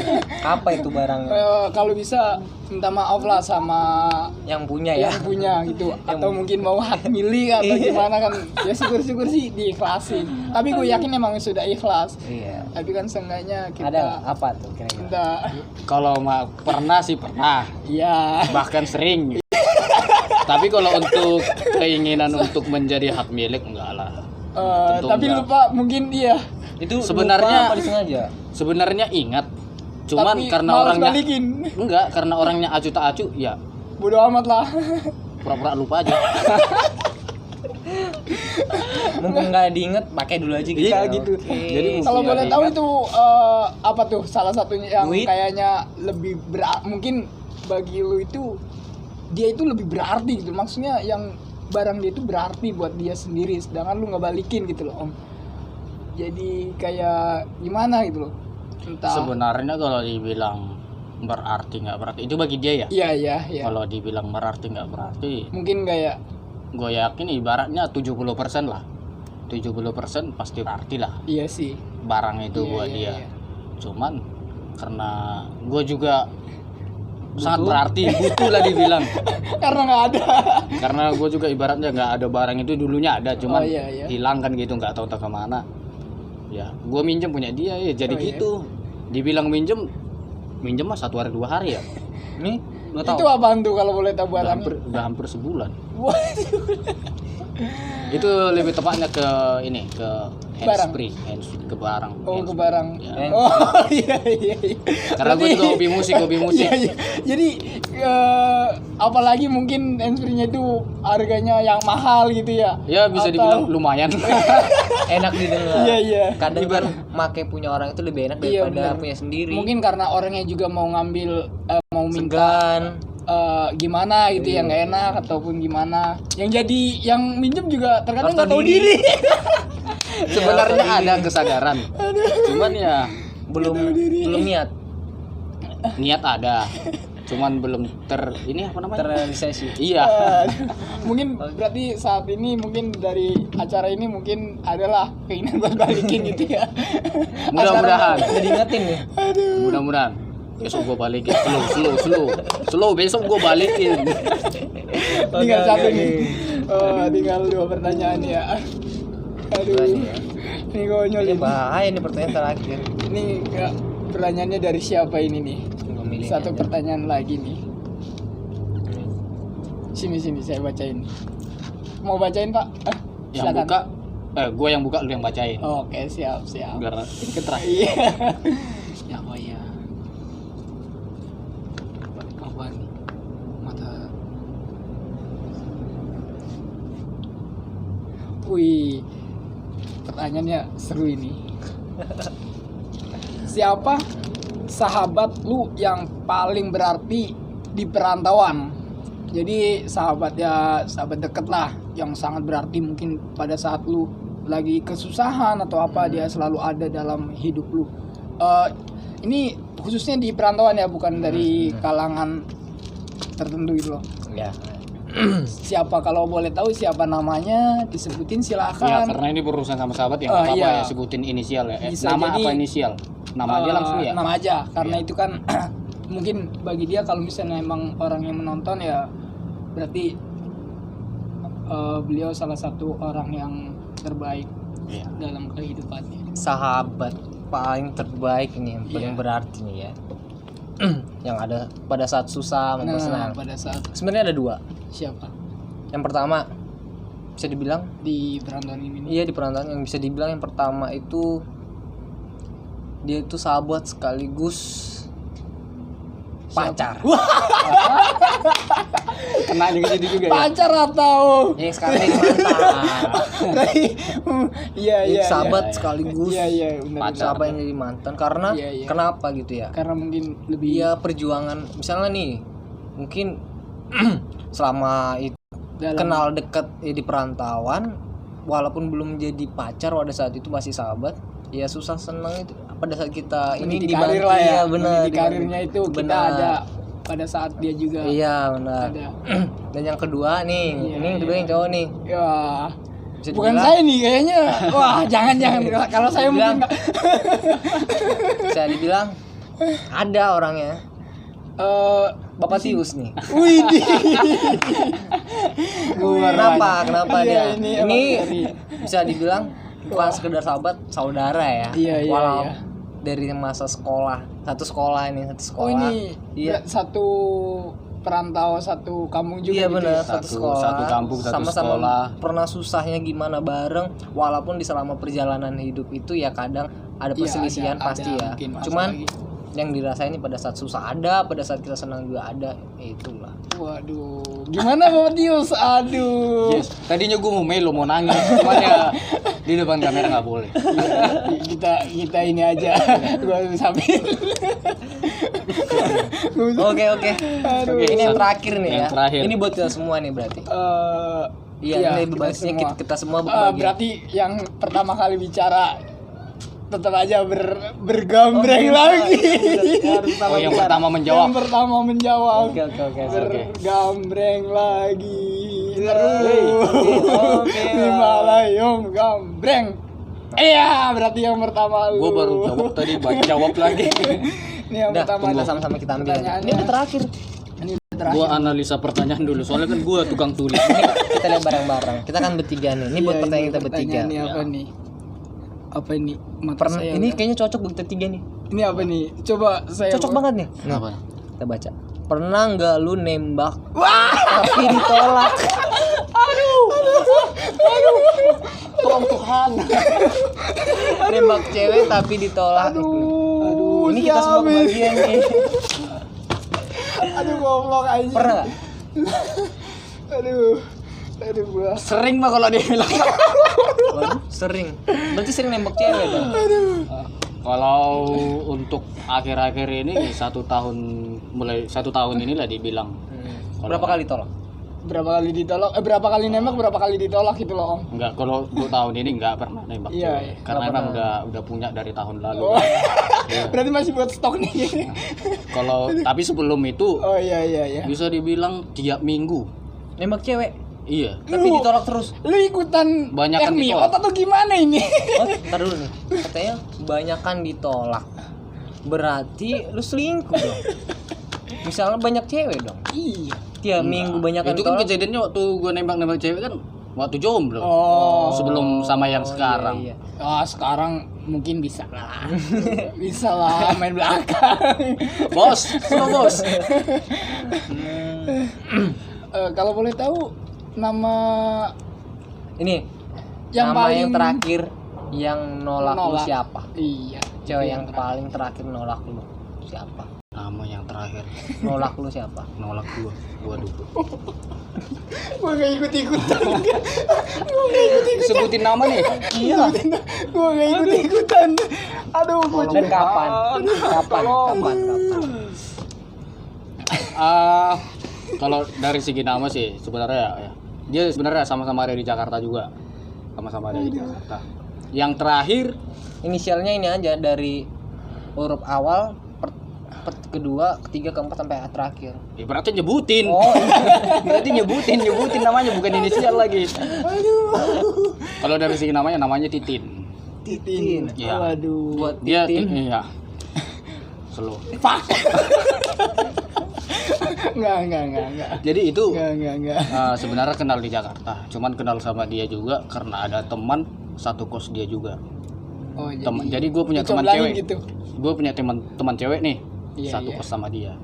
Apa itu barangnya? Kalau bisa minta maaf lah sama Yang punya ya. yang punya gitu, atau mungkin mau hak milik atau gimana kan, ya syukur-syukur sih diikhlasin. Tapi gue yakin emang sudah ikhlas. Iya. Tapi kan seenggaknya kita Ada apa tuh kira-kira? minta, Kalau pernah sih pernah, ya bahkan sering. Tapi kalau untuk keinginan untuk menjadi hak milik enggak lah. Tentu tapi enggak. lupa mungkin dia. Itu Sebenarnya- lupa apa disengaja? Sebenarnya ingat, cuman Tapi karena males orangnya balikin. enggak, karena orangnya acu tak acu, ya Bodoh amat lah. pura-pura lupa aja. Mumpung nggak diinget, pakai dulu aja gitu. Iya, gitu. Oke. Jadi Kalau Iya, boleh iya. tahu itu apa tuh salah satunya yang Duit. kayaknya lebih mungkin bagi lu itu dia itu lebih berarti gitu. Maksudnya yang barang dia itu berarti buat dia sendiri, sedangkan lu nggak balikin gitu loh, Om. Jadi kayak gimana gitu loh. Entah. Sebenarnya kalau dibilang berarti nggak berarti itu bagi dia ya. Iya, iya, iya. Kalau dibilang berarti nggak berarti, Mungkin kayak gue yakin ibaratnya 70% lah. 70% pasti berarti lah iya sih. barang itu Iya, buat iya, dia. iya. Cuman karena gue juga sangat berarti, butuh lah dibilang. Karena nggak ada. Karena gue juga ibaratnya nggak ada barang itu, dulunya ada cuman Oh, iya, iya. hilang kan gitu, nggak tahu kemana. Ya gue minjem punya dia ya, jadi Oh, iya. gitu. Dibilang minjem mah 1 hari 2 hari ya. Nih, nggak tahu. Itu apaan tuh kalau boleh tahu Udah barangnya? hampir, hampir sebulan. Wah, Itu lebih tepatnya ke ini, ke Barang. handsfree, ke barang. oh, ke handsfree. barang. Ya. Oh, iya, iya, iya. Karena gue juga hobi musik. Iya, iya. Jadi apalagi mungkin handsfree-nya itu harganya yang mahal gitu ya. Ya bisa Atau- dibilang lumayan. Enak didengar. Iya, iya. Kadang kan make punya orang itu lebih enak Iya, daripada benar. punya sendiri. Mungkin karena orangnya juga mau ngambil mau minta segan. gimana gitu yang nggak enak ataupun gimana. Yang jadi yang minjem juga terkadang nggak tahu diri. Sebenarnya ada kesadaran. Cuman ya belum niat niat ada. Cuman belum ini apa namanya? terrealisasi. Iya. Mungkin berarti saat ini mungkin dari acara ini mungkin adalah keinginan buat balikin gitu ya. Mudah-mudahan. Jadi ingetin nih. Mudah-mudahan. Besok gue balikin. Slow. Besok gue balikin. Tinggal Oke, satu oke. nih. Tinggal 2 pertanyaan ya. Aduh. Berani ya. Ini konyol Ini ini. bahaya nih pertanyaan terakhir. Ini enggak, pertanyaannya dari siapa ini nih? Pemilihnya Satu aja. pertanyaan lagi nih. Sini saya bacain. Mau bacain, Pak? Yang Silakan. buka gue yang buka, lu yang bacain. Oke, siap. Biar ini terakhir. Iya. Ya, oh iya. Apa nih? Mata. Wih. Pertanyaannya seru ini. Siapa sahabat lu yang paling berarti di perantauan? Jadi sahabat deket lah yang sangat berarti mungkin pada saat lu lagi kesusahan atau apa dia selalu ada dalam hidup lu. Ini khususnya di perantauan ya, bukan dari kalangan tertentu gitu loh. Ya. Siapa, kalau boleh tahu siapa namanya disebutin Ya, silakan. karena ini berurusan sama sahabat ya, Oh, nggak apa-apa iya. ya sebutin inisial ya. Bisa Nama jadi- apa inisial? Nama aja langsung ya. Nama aja, karena Iya. itu kan mungkin bagi dia kalau misalnya emang orang yang menonton ya berarti beliau salah satu orang yang terbaik Iya. dalam kehidupannya. Sahabat paling terbaik nih, yang paling Iya. berarti nih ya. Yang ada pada saat susah maupun Nah, senang. pada saat Sebenarnya ada 2. siapa Yang pertama bisa dibilang di perantauan ini nih? iya di perantauan, yang bisa dibilang yang pertama itu dia itu sahabat sekaligus pacar. Kena juga jadi juga ya. Pacar atau Yang sekarang jadi mantan. iya Jadi iya sahabat iya. sekaligus Iya benar. Pacar. sahabat yang jadi mantan karena Iya, iya. kenapa gitu ya? Karena mungkin lebih Iya perjuangan misalnya nih mungkin selama itu dalam kenal deket ya, di perantauan walaupun belum jadi pacar pada saat itu masih sahabat ya susah senang itu pada saat kita ini mendidik karir lah ya. iya, benar Mendidik karirnya itu kita benar. ada pada saat dia juga Iya benar ada. dan yang kedua nih Iya, ini yang kedua iya. yang cowok nih Ya, bisa bukan dibilang- saya nih kayaknya. Wah, jangan. Kalau saya Dibilang- mungkin bisa dibilang ada orangnya Bapak Tius nih. wih. Kenapa Iya, dia? ini Ini emang bisa dibilang bukan sekedar sahabat, saudara ya. Iya, iya, Walau iya. dari masa sekolah, satu sekolah ini, satu Oh, sekolah. ini Iya. satu perantau satu kampung juga Iya gitu benar, ya? satu Satu- sekolah. satu kampung, satu sama-sama sekolah. pernah susahnya gimana bareng, walaupun di selama perjalanan hidup itu ya kadang ada Iya, perselisihan ada pasti ya. mungkin masuk Cuman lagi. yang dirasain pada saat susah ada, pada saat kita senang juga ada, itulah. Waduh, gimana Bapak Tius? Aduh. Yes. Tadinya gue mau melo mau nangis, cuman ya di depan kamera nggak boleh. Kita ini aja. Gua sambil. Oke. Aduh. Ini yang terakhir nih Yang ya. terakhir. Ini buat kita semua nih berarti. Iya, ini kita bebannya semua. kita semua Eh, berbagi. berarti yang pertama kali bicara tetap aja bergambreng lagi. Oh, yang pertama menjawab. Yang pertama menjawab. Oke. Bergambreng lagi. Hey. Oke. Himalayom gambreng. Iya, berarti yang pertama lu. Gue baru jawab lagi. Ini yang Udah, pertama. kita sama-sama kita ambil. Pertanyaannya. Ini udah terakhir. Ini udah terakhir. Gue analisa pertanyaan dulu, soalnya kan gue tukang tulis. Kita lihat bareng-bareng. Kita kan bertiga nih. Ini buat Iya, pertanyaan kita bertiga. Ini apa nih? Apa ini? Mata Pernah saya ini udah- kayaknya cocok buat kita tiga nih. Ini apa nih? Coba saya Cocok banget nih. Nah, Apa? kita baca. Pernah nggak lu nembak tapi ditolak? Tolong Tuhan. Nembak cewek tapi ditolak. Aduh, Ini kita semua siapa ini? kebagian nih. Aduh, goblok aja. Pernah nggak? Aduh gua. Sering mah kalau dia bilang. Waduh, sering. Berarti sering nembak cewek dong. Kalau untuk akhir-akhir ini mulai 1 tahun inilah dibilang. Berapa kali tolak? Berapa kali ditolak? Berapa kali nembak, berapa kali ditolak gitu loh, Om. Enggak, kalau 2 tahun ini enggak pernah nembak Iya, cewek. iya. Karena Nggak emang pernah. udah punya dari tahun lalu. Oh. Iya. Berarti masih buat stok nih. Kalau tapi sebelum itu Oh iya. bisa dibilang tiap minggu. Nembak cewek Iya. tapi Lu- ditolak terus. Lu ikutan Banyakan tekniot ditolak. atau gimana ini? Oh, ntar dulu nih. Katanya kebanyakan ditolak. Berarti lu selingkuh dong. Misalnya banyak cewek dong. Iya. Tiap minggu banyak Itu kan kejadiannya waktu gue nembak cewek kan waktu jomblo. Oh. Sebelum sama yang sekarang. Iya. Ah, sekarang mungkin bisa lah. Bisa lah main belakang. Bos, sama bos. Kalau boleh tahu nama Ini yang nama paling yang terakhir yang nolak lu Nolak. siapa? Iya. Cewek yang paling terakhir nolak lu siapa? Nama yang terakhir Nolak lu siapa? nolak gua. Waduh. Gua gak ikut-ikutan. Sebutin nama nih. Iya. Gua gak ikut-ikutan. Aduh, gua Dan kapan? Kapan? Kalau dari segi nama sih sebenarnya ya, dia sebenarnya sama-sama ada di Jakarta juga. Sama-sama ada di Jakarta. Yang terakhir Inisialnya ini aja dari huruf awal kedua, ketiga, keempat sampai terakhir. berarti nyebutin. Oh, Berarti nyebutin namanya bukan inisial lagi. Kalau dari segi namanya Titin. Titin. Iya. Waduh. buat Dia Titin. iya. Slow. Fuck. Enggak. Jadi itu Enggak. sebenarnya kenal di Jakarta. Cuman kenal sama dia juga karena ada teman satu kos dia juga. Oh, Jadi gue punya teman dicoblain cewek. gitu. Gue punya teman cewek nih. Iya, Satu iya. kos sama dia.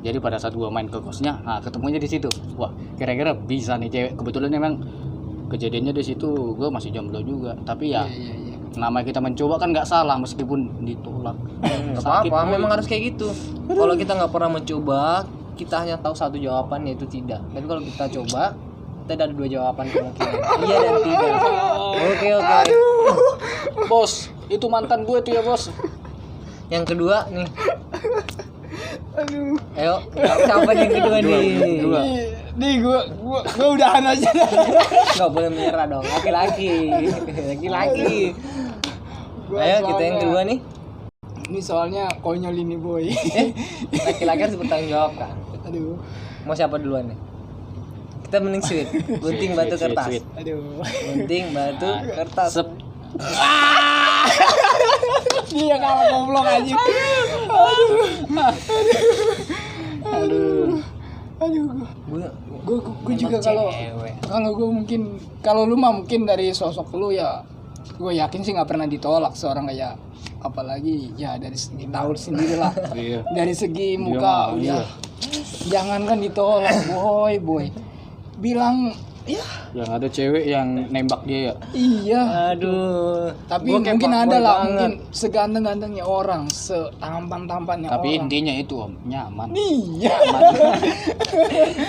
Jadi pada saat gue main ke kosnya, ketemunya di situ. Wah, kira-kira bisa nih cewek. Kebetulan emang kejadiannya di situ gue masih jomblo juga. Tapi ya Iya. Nama kita mencoba kan nggak salah meskipun ditolak. Nggak Sakit, apa-apa, boy. memang harus kayak gitu. Kalau kita nggak pernah mencoba, kita hanya tahu satu jawaban yaitu tidak. Tapi kalau kita coba, kita ada 2 jawaban kemungkinan. Iya dan tidak. Oke. Bos, itu mantan gue tuh ya bos. Yang kedua nih. Aduh. Ayo, siapa yang kedua nih? Kedua. Nih gua udahan aja dah. Nggak boleh menyerah dong, laki-laki. Ayo kita yang kedua nih. Ini soalnya konyol ini boy. Laki-laki harus bertanggung jawab kan. Aduh. Mau siapa duluan nih? Kita mending sweet. Gunting batu Sweet, kertas. sweet. Aduh. Gunting batu kertas. Sep. Dia kalah goblok aja. Aduh. Gue juga kalau gue mungkin kalau lu mah mungkin dari sosok lu ya gue yakin sih nggak pernah ditolak seorang kayak apalagi ya dari segi tahu sendiri lah. Iya. Dari segi Dia muka mah, udah iya. jangankan ditolak boy bilang ya Yang ada cewek yang nembak dia ya. iya. Aduh. Tapi Gua kayak mungkin fuckboy ada lah banget. mungkin seganteng-gantengnya orang setampan-tampannya Tapi orang. intinya itu om, nyaman. Iya.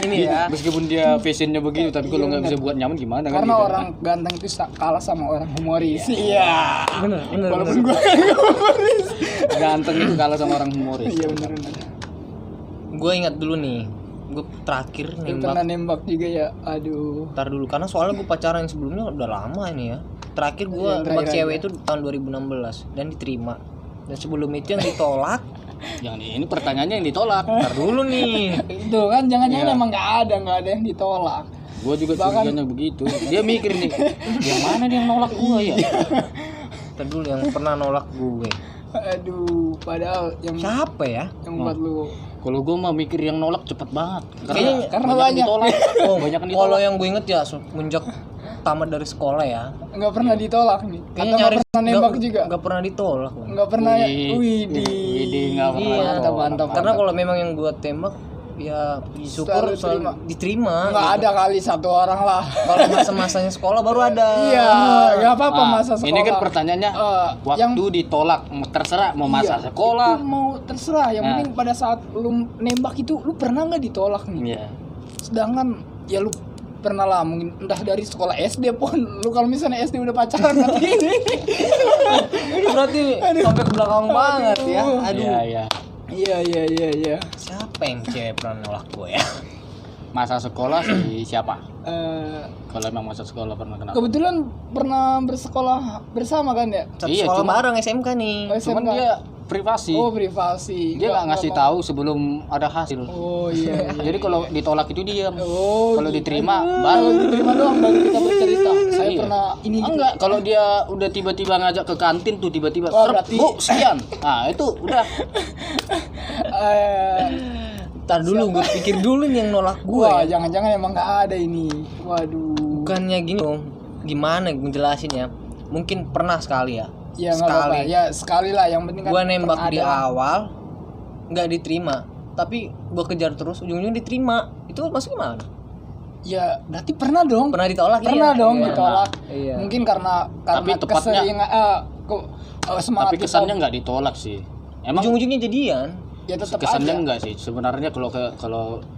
Ini ya. Meskipun dia fashionnya begitu, tapi kalau nggak bisa buat nyaman gimana kan? Karena gitu. orang ganteng itu kalah sama orang humoris. Iya. Bener. Walaupun gue humoris. Ganteng itu kalah sama orang humoris. Iya benar. Gue ingat dulu nih. Gue terakhir Lu pernah nembak. nembak juga ya. Aduh. Ntar dulu karena soalnya gue pacaran yang sebelumnya udah lama ini ya. Terakhir gue Yang nembak terakhir cewek aja. itu tahun 2016 dan diterima. Dan sebelum itu yang ditolak. Yang ini pertanyaannya yang ditolak. Ntar dulu nih. Itu kan jangan-jangan Iya. emang nggak ada yang ditolak. Gue juga Bahkan- curiganya begitu. Dia mikir nih, yang mana dia yang nolak gue ya? Ntar dulu yang pernah nolak gue. Aduh, padahal yang Siapa ya? buat lu Kalau gue mah mikir yang nolak cepet banget. Kayaknya- karena yang banyak. ditolak. Oh, Banyak yang kalau ditolak. yang gue inget ya semenjak tamat dari sekolah ya. nggak pernah ditolak nih. Atau Kayaknya nggak pernah nembak juga. Nggak pernah ditolak. Bang. Nggak pernah ya. Widih, nggak pernah. Iya, mantap. Karena kalau memang yang gue tembak ya syukur Selalu selalu diterima. nggak gitu. ada kali satu orang lah. Kalau masa-masanya sekolah baru ada. Iya, nggak apa-apa Ah, masa sekolah. ini kan pertanyaannya waktu yang ditolak terserah mau masa iya, sekolah. itu mau terserah. Yang Nah. penting pada saat lu nembak itu lu pernah nggak ditolak nih? Iya. Sedangkan ya lu pernah lah mungkin entah dari sekolah SD pun lu kalau misalnya SD udah pacaran berarti Ini berarti sampai ke belakang banget ya. Aduh. Iya, iya. iya. Siapa yang cewek pernah nolak gue ya? Masa sekolah sih siapa? Eh, Kalau emang masa sekolah pernah kenal. kebetulan pernah bersekolah bersama kan ya? Satu Iya, sekolah cuma- bareng SMK nih. Cuman SMK. dia privasi. Oh privasi. Dia nggak ngasih mau. tahu sebelum ada hasil. Oh iya. Jadi kalau ditolak itu diam. Oh, Kalau gitu. diterima Kalau baru. diterima doang baru kita bercerita. Saya Iya. pernah ini gitu. Enggak, kalau dia udah tiba-tiba ngajak ke kantin tuh tiba-tiba, Wah, "Serp, berarti- Bu, sekian." Nah, itu udah. Eh, Ntar dulu gue pikir dulu nih yang nolak gue. wah, Ya. jangan-jangan emang nggak ada ini. Waduh. Bukannya gini dong. Gimana ngejelasin ya? Mungkin pernah sekali ya. Ya nggak apa-apa. Sekali. Ya sekali lah. Yang penting kan. Gue nembak pernah di ada. awal nggak diterima. Tapi gue kejar terus ujung-ujungnya diterima. Itu maksudnya gimana? Ya berarti pernah dong. Pernah ditolak? Pernah iya. dong Iya. ditolak. Iya. Mungkin karena Tapi tepatnya- keseringan semangat Tapi kita. kesannya nggak ditolak sih. Emang Ujung-ujungnya jadian. ya tetap kesannya aja. enggak sih. Sebenarnya kalau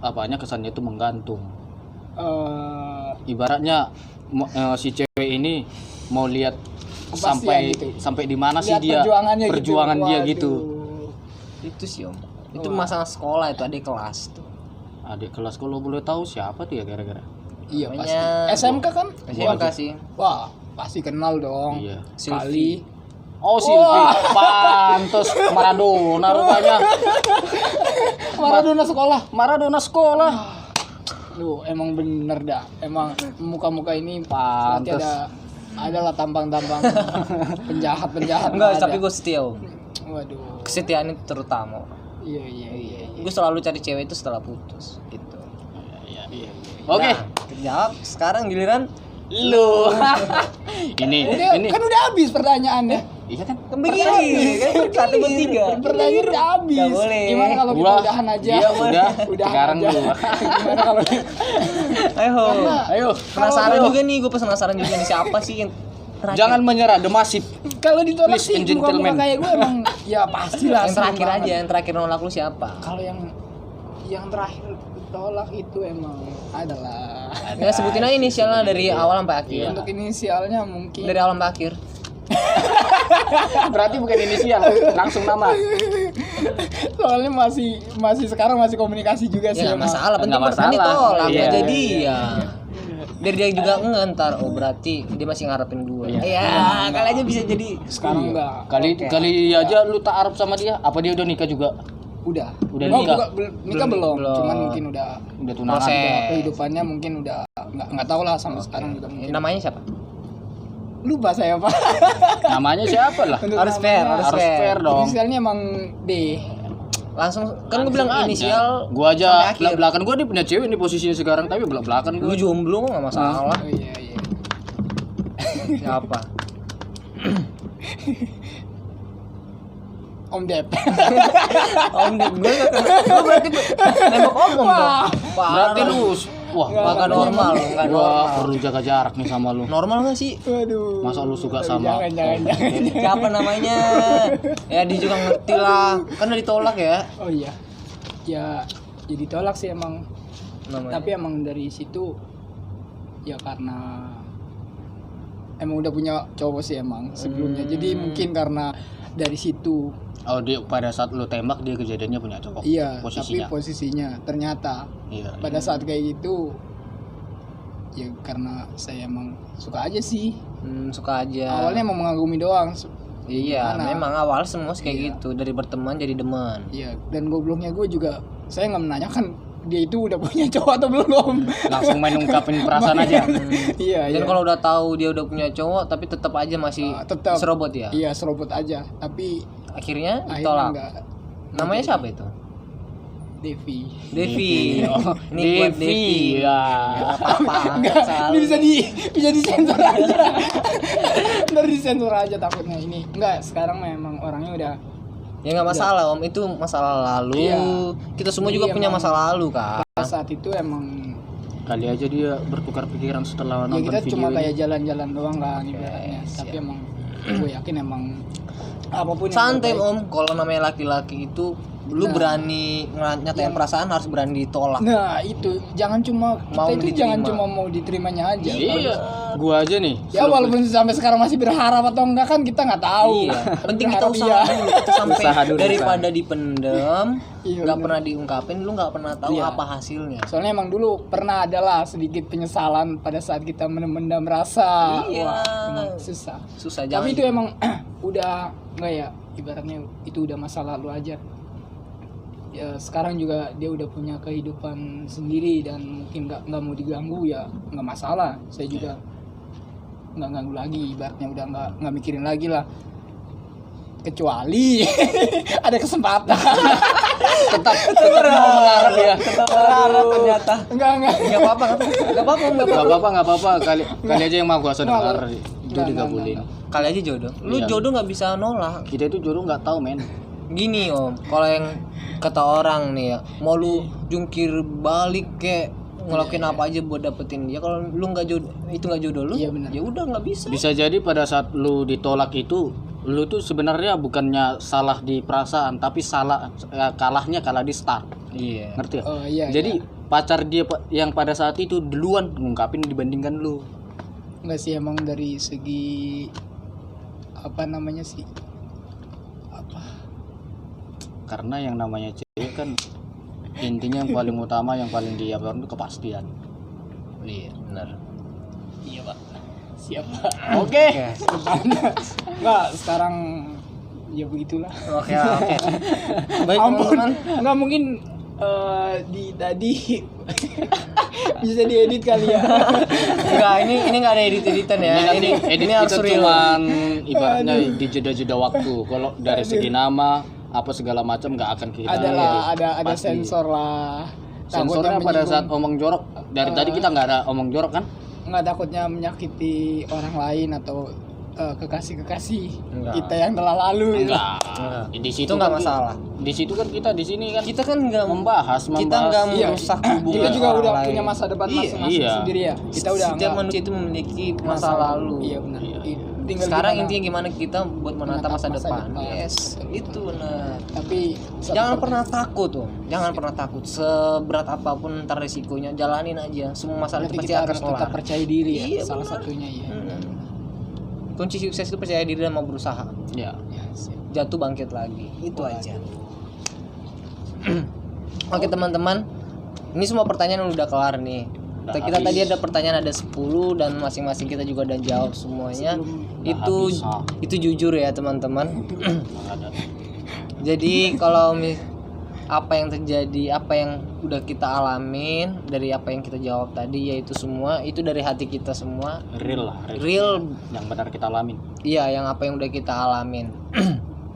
apanya kesannya itu menggantung. Ibaratnya si cewek ini mau lihat Kepastian sampai gitu. sampai di mana sih Lihat dia perjuangan dia gitu. Itu sih om. Itu masalah sekolah itu adik kelas tuh. Adik kelas kalau boleh tahu siapa tuh ya gara-gara. Iya pasti. Namanya- SMK kan? SMK sih. Wah pasti kenal dong. Iya. Sekali. Oh, Silvi, pantes Maradona rupanya. Maradona sekolah. Maradona sekolah. Lu emang bener dah. Emang muka-muka ini Pantes. berarti adalah tampang-tampang penjahat-penjahat. Enggak, ada. tapi gue setia om. Waduh. Kesetiaan itu terutama. Iya. Gue selalu cari cewek itu setelah putus gitu. Iya. Oke, Nah, jawab. Sekarang giliran lu. ini. Kan udah habis pertanyaannya. Iya kan? kan begini kan satu bertiga. Pertanyaan udah habis. Nggak boleh. Gimana kalau kita Gua- udahan aja? Iya, udah. Udahan Sekarang aja. gua. Gimana kalau Ayo. Ayo. Penasaran juga nih, gue penasaran juga nih siapa sih yang Terakhir. Jangan menyerah, The Massive. Kalau ditolak Please sih and muka-muka gentlemen. kayak gue emang ya pastilah. Yang terakhir seneng aja, banget. yang terakhir nolak lu siapa? Kalau yang terakhir tolak itu emang adalah Ya sebutin aja inisialnya dari awal sampai akhir. untuk inisialnya mungkin Dari awal sampai akhir. Berarti bukan inisial, langsung nama. soalnya masih sekarang masih komunikasi juga sih Ya nggak emang. masalah, penting Nggak bertani masalah. tolak Iya. nggak jadi ya. Biar dia juga ntar oh berarti dia masih ngarepin gue. Iya, kali aja bisa jadi. Sekarang enggak. Kali aja lu tak arab sama dia, apa dia udah nikah juga? Udah. Udah Oh, nikah? nikah belum. Belum. Cuman mungkin udah Udah tunangan. Proses. kehidupannya mungkin udah nggak tahu lah sampai sekarang juga mungkin. Namanya siapa? Lupa saya Pak. Namanya siapa lah? Untuk Harus fair, namanya, harus Harus fair dong. Inisialnya emang D. Langsung kan gue bilang inisial. Gua sampai aja akhir. belak-belakan gua dia punya cewek nih posisinya sekarang, tapi belak-belakan Lu gua. jomblo nggak masalah. Oh iya iya. Siapa? Om Dep. Om Dep gue nggak kenal. Lu berarti nembak omong dong. Berarti lu Nggak normal, nggak gua normal. perlu jaga jarak nih sama lu. Normal nggak sih? Waduh. Masa lu suka sama Jangan. Siapa namanya? Ya dia juga ngerti lah. Kan udah ditolak ya Oh iya. Ya jadi tolak sih emang. namanya. Tapi emang dari situ ya karena emang udah punya cowok sih emang sebelumnya. Jadi mungkin karena dari situ Oh, dia pada saat lu tembak dia kejadiannya punya cowok. iya, Posisinya. tapi posisinya ternyata Iya. pada saat kayak gitu ya karena saya emang suka aja sih. Suka aja. Awalnya emang mengagumi doang. Iya, Gimana? memang awal semua kayak Iya. gitu, dari berteman jadi demen. Iya, dan gobloknya gue juga saya nggak menanyakan dia itu udah punya cowok atau belum. Langsung main ungkapin perasaan aja. Iya, Dan iya. kalau udah tahu dia udah punya cowok tapi tetap aja masih tetap serobot ya. Iya, serobot aja. Tapi Akhirnya akhirnya ditolak. enggak. Namanya siapa itu? Devi. Devi. Oh, Ini buat Devi. Ya. Apa? Enggak, Salah. ini bisa disensor aja. Ntar disensor aja takutnya ini. Enggak, sekarang memang orangnya udah Ya nggak masalah om, itu masalah lalu. Iya. Kita semua Jadi juga punya emang- masa lalu kan. pada saat itu emang Kali aja dia bertukar pikiran setelah ya nonton kita video cuma ini. kayak jalan-jalan doang kan ibaratnya. Tapi emang gue yakin emang apapun yang Santai terbaik. om, kalau namanya laki-laki itu lu Nah. berani nyatain perasaan harus berani ditolak. Nah, itu jangan cuma Mau kita itu jangan diterima. cuma mau diterimanya aja. Iya. Gua aja nih. Ya walaupun sampai sekarang masih berharap atau enggak kan kita nggak tahu. Iya, penting kita Berharap usaha iya. dulu, kita sampai Usaha dulu, daripada dipendem, Iya, nggak bener. pernah diungkapin, lu nggak pernah tahu Iya. apa hasilnya. Soalnya emang dulu pernah adalah sedikit penyesalan pada saat kita mendam rasa. Iya. Wah, emang susah. Susah jangan. Tapi itu emang udah enggak ya, ibaratnya itu udah masa lalu aja. Ya sekarang juga dia udah punya kehidupan sendiri dan mungkin nggak mau diganggu ya nggak masalah. Saya juga nggak ganggu lagi, ibaratnya udah nggak mikirin lagi lah. Kecuali ada kesempatan. Tetap mau mengharap ya. Tetap berharap ternyata. Enggak. Nggak apa-apa, nggak apa-apa, Nggak apa-apa. Kali aja yang mau kuasa dengar itu Nggak, digabulin. Kali aja jodoh. Lu Iya. jodoh nggak bisa nolak. Kita itu jodoh nggak tahu men. Gini om, kalau yang kata orang nih ya, mau lu jungkir balik kayak ngelakuin apa aja buat dapetin dia. Kalau lu nggak jodoh, itu nggak jodoh lu, Iya, benar. ya udah nggak bisa. Bisa jadi pada saat lu ditolak itu, lu tuh sebenarnya bukannya salah di perasaan, tapi kalahnya kalah di start. Iya. Ngerti ya? Oh iya. Jadi pacar dia yang pada saat itu duluan ngungkapin dibandingkan lu. Enggak sih emang dari segi apa namanya sih? Karena yang namanya cewek kan intinya yang paling utama, yang paling dia itu kepastian. Iya, benar. Iya pak. Siapa? Oke. Enggak sekarang ya begitulah. Oke. Baik Ampun. teman-teman. Enggak mungkin di tadi bisa diedit kali ya. Enggak, ini enggak ada edit-editan ya. Ini nanti edit harus kita real. cuman ibaratnya di jeda-jeda waktu. Kalau dari segi nama apa segala macam nggak akan kita Adalah edit. ada Pasti. sensor lah. Sensornya Takutnya pada saat menyinggung- omong jorok. Dari tadi kita nggak ada omong jorok kan? nggak takutnya menyakiti orang lain atau kekasih-kekasih Enggak. kita yang telah lalu gitu. Enggak. Enggak. Di situ Itu nggak kan masalah. Di situ kan kita di sini kan Kita kan nggak membahas. kita nggak Iya. merusak hubungan Kita juga orang udah lain. punya masa depan Iya, masing-masing iya. sendiri ya. Kita udah Setiap nggak- manusia itu memiliki masa lalu. Iya benar. Iya. sekarang gimana intinya gimana kita buat menata masa depan. Yes, itu benar. Tapi Jangan pernah takut tuh, jangan pernah takut. Seberat apapun ntar resikonya, jalanin aja. Semua masalah itu berarti pasti kita akan harus tetap kelar. percaya diri ya, Iya, salah benar. satunya ya. Kunci sukses itu percaya diri dan mau berusaha. Ya. Ya, siap. Jatuh bangkit lagi, itu Waduh. aja. Oke teman-teman, ini semua pertanyaan udah kelar nih. Udah Kita habis. tadi ada pertanyaan ada 10 dan masing-masing kita juga udah jawab semuanya. Udah habis. Itu jujur ya teman-teman. Nggak ada. Jadi kalau apa yang terjadi, apa yang udah kita alamin dari apa yang kita jawab tadi, yaitu semua itu dari hati kita semua. Real lah, Real. yang benar kita alamin. Iya, yang apa yang udah kita alamin.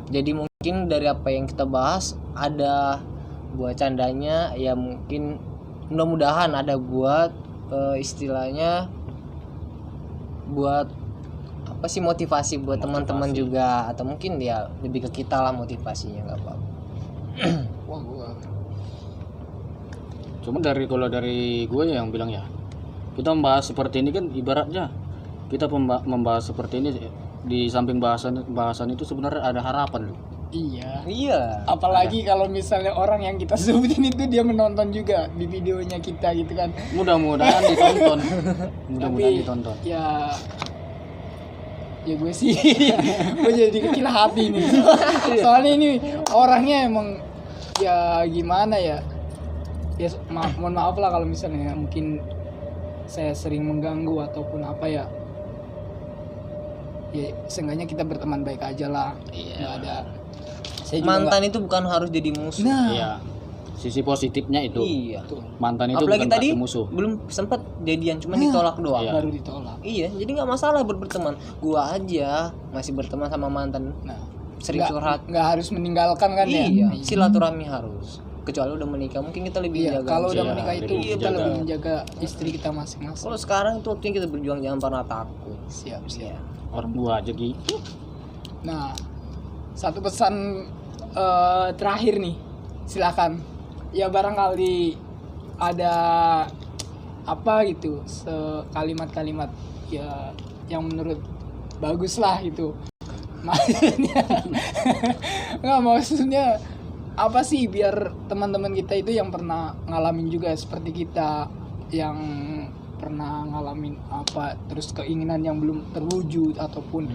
Jadi mungkin dari apa yang kita bahas ada buat candanya, ya mungkin mudah-mudahan ada buat istilahnya buat apa sih, motivasi buat teman-teman Motivasi. juga, atau mungkin ya lebih ke kita lah motivasinya, nggak apa-apa. Wah, gua Cuma kalau dari gue yang bilang ya, kita membahas seperti ini kan ibaratnya kita membahas seperti ini, di samping bahasan itu sebenarnya ada harapan loh. iya. Iya. Apalagi kalau misalnya orang yang kita sebutin itu dia menonton juga di videonya kita gitu kan. Mudah-mudahan ditonton. Mudah-mudahan Tapi, ditonton. Ya gue sih gue jadi kecil hati nih. Soalnya ini orangnya emang ya gimana ya. Ya mohon maaf lah kalau misalnya mungkin saya sering mengganggu ataupun apa ya. Ya seenggaknya kita berteman baik aja lah. Iya. Nggak ada. Saya juga Mantan itu bukan harus jadi musuh. Nah, Iya. Sisi positifnya itu. Iya. tuh, Mantan itu Apalagi bukan tadi berarti musuh. belum sempat jadian, cuma Nah. ditolak doang. Iya. baru ditolak. Iya, jadi nggak masalah buat berteman. Gua aja masih berteman sama mantan, Nah, sering curhat. nggak harus meninggalkan kan ya. Iya, silaturahmi harus. Kecuali udah menikah, mungkin kita lebih Iya, jaga. kalau udah Iya, menikah itu lebih kita menjaga. lebih menjaga istri kita masing-masing. Kalau sekarang itu waktunya kita berjuang, jangan pernah takut. Siap, siap. Iya. Orang tua aja gitu. Nah, satu pesan terakhir nih, silakan. Ya barangkali ada apa gitu, sekalimat-kalimat ya yang menurut bagus lah gitu. Maksudnya, nggak maksudnya apa sih, biar teman-teman kita itu yang pernah ngalamin juga seperti kita, yang pernah ngalamin apa, terus keinginan yang belum terwujud ataupun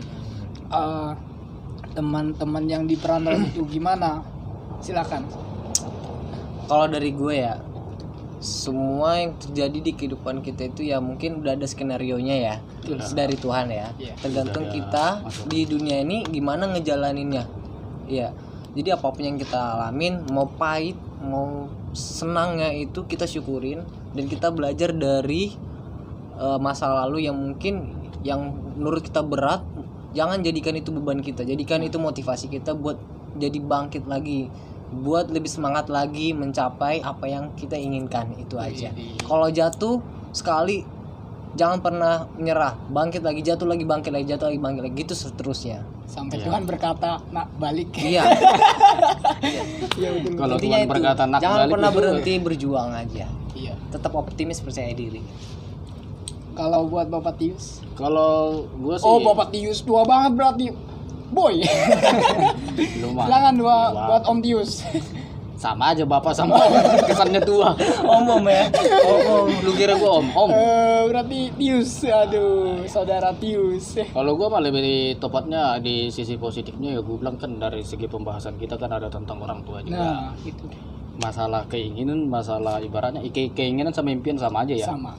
teman-teman yang di perantauan itu gimana, silakan. Kalau dari gue ya, semua yang terjadi di kehidupan kita itu ya mungkin udah ada skenarionya ya, Betul. dari Tuhan ya. Iya. Tergantung Udah ada kita masuk. di dunia ini gimana ngejalaninnya. Iya. Jadi apapun yang kita alamin, mau pahit, mau senangnya itu kita syukurin, dan kita belajar dari masa lalu yang mungkin yang menurut kita berat. Jangan jadikan itu beban kita, jadikan itu motivasi kita buat jadi bangkit lagi, buat lebih semangat lagi mencapai apa yang kita inginkan. Itu aja. Kalau jatuh sekali, jangan pernah menyerah, bangkit lagi, jatuh lagi, bangkit lagi, jatuh lagi, bangkit lagi, gitu seterusnya. Sampai Iya. Tuhan berkata, nak balik. Iya. Ya betul. Kalau Intinya Tuhan itu, berkata nak jangan balik pernah itu- berhenti berjuang aja, Iya. tetap optimis, percaya diri. Kalau buat Bapak Tius, Kalau gue sih oh Bapak Tius tua banget berarti, boy. lumayan. Silakan Tua. buat Om Tius. Sama aja bapak sama kesannya tua. Om ya. Om, lu kira gue om? Berarti Tius, aduh, saudara Tius. Kalau gue mah lebih tepatnya di sisi positifnya ya, gue bilang kan dari segi pembahasan kita kan ada tentang orang tua juga. Nah, itu Masalah keinginan, masalah ibaratnya keinginan sama impian sama aja ya. sama.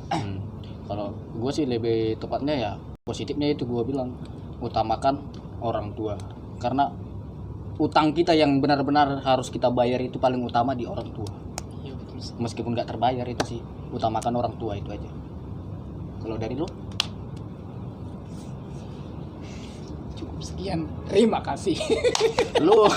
Kalau gue sih lebih tepatnya ya positifnya itu gue bilang utamakan orang tua, karena utang kita yang benar-benar harus kita bayar itu paling utama di orang tua. Iya betul. Meskipun nggak terbayar itu sih, utamakan orang tua itu aja. Kalau dari lu? Cukup sekian. Terima kasih. Lu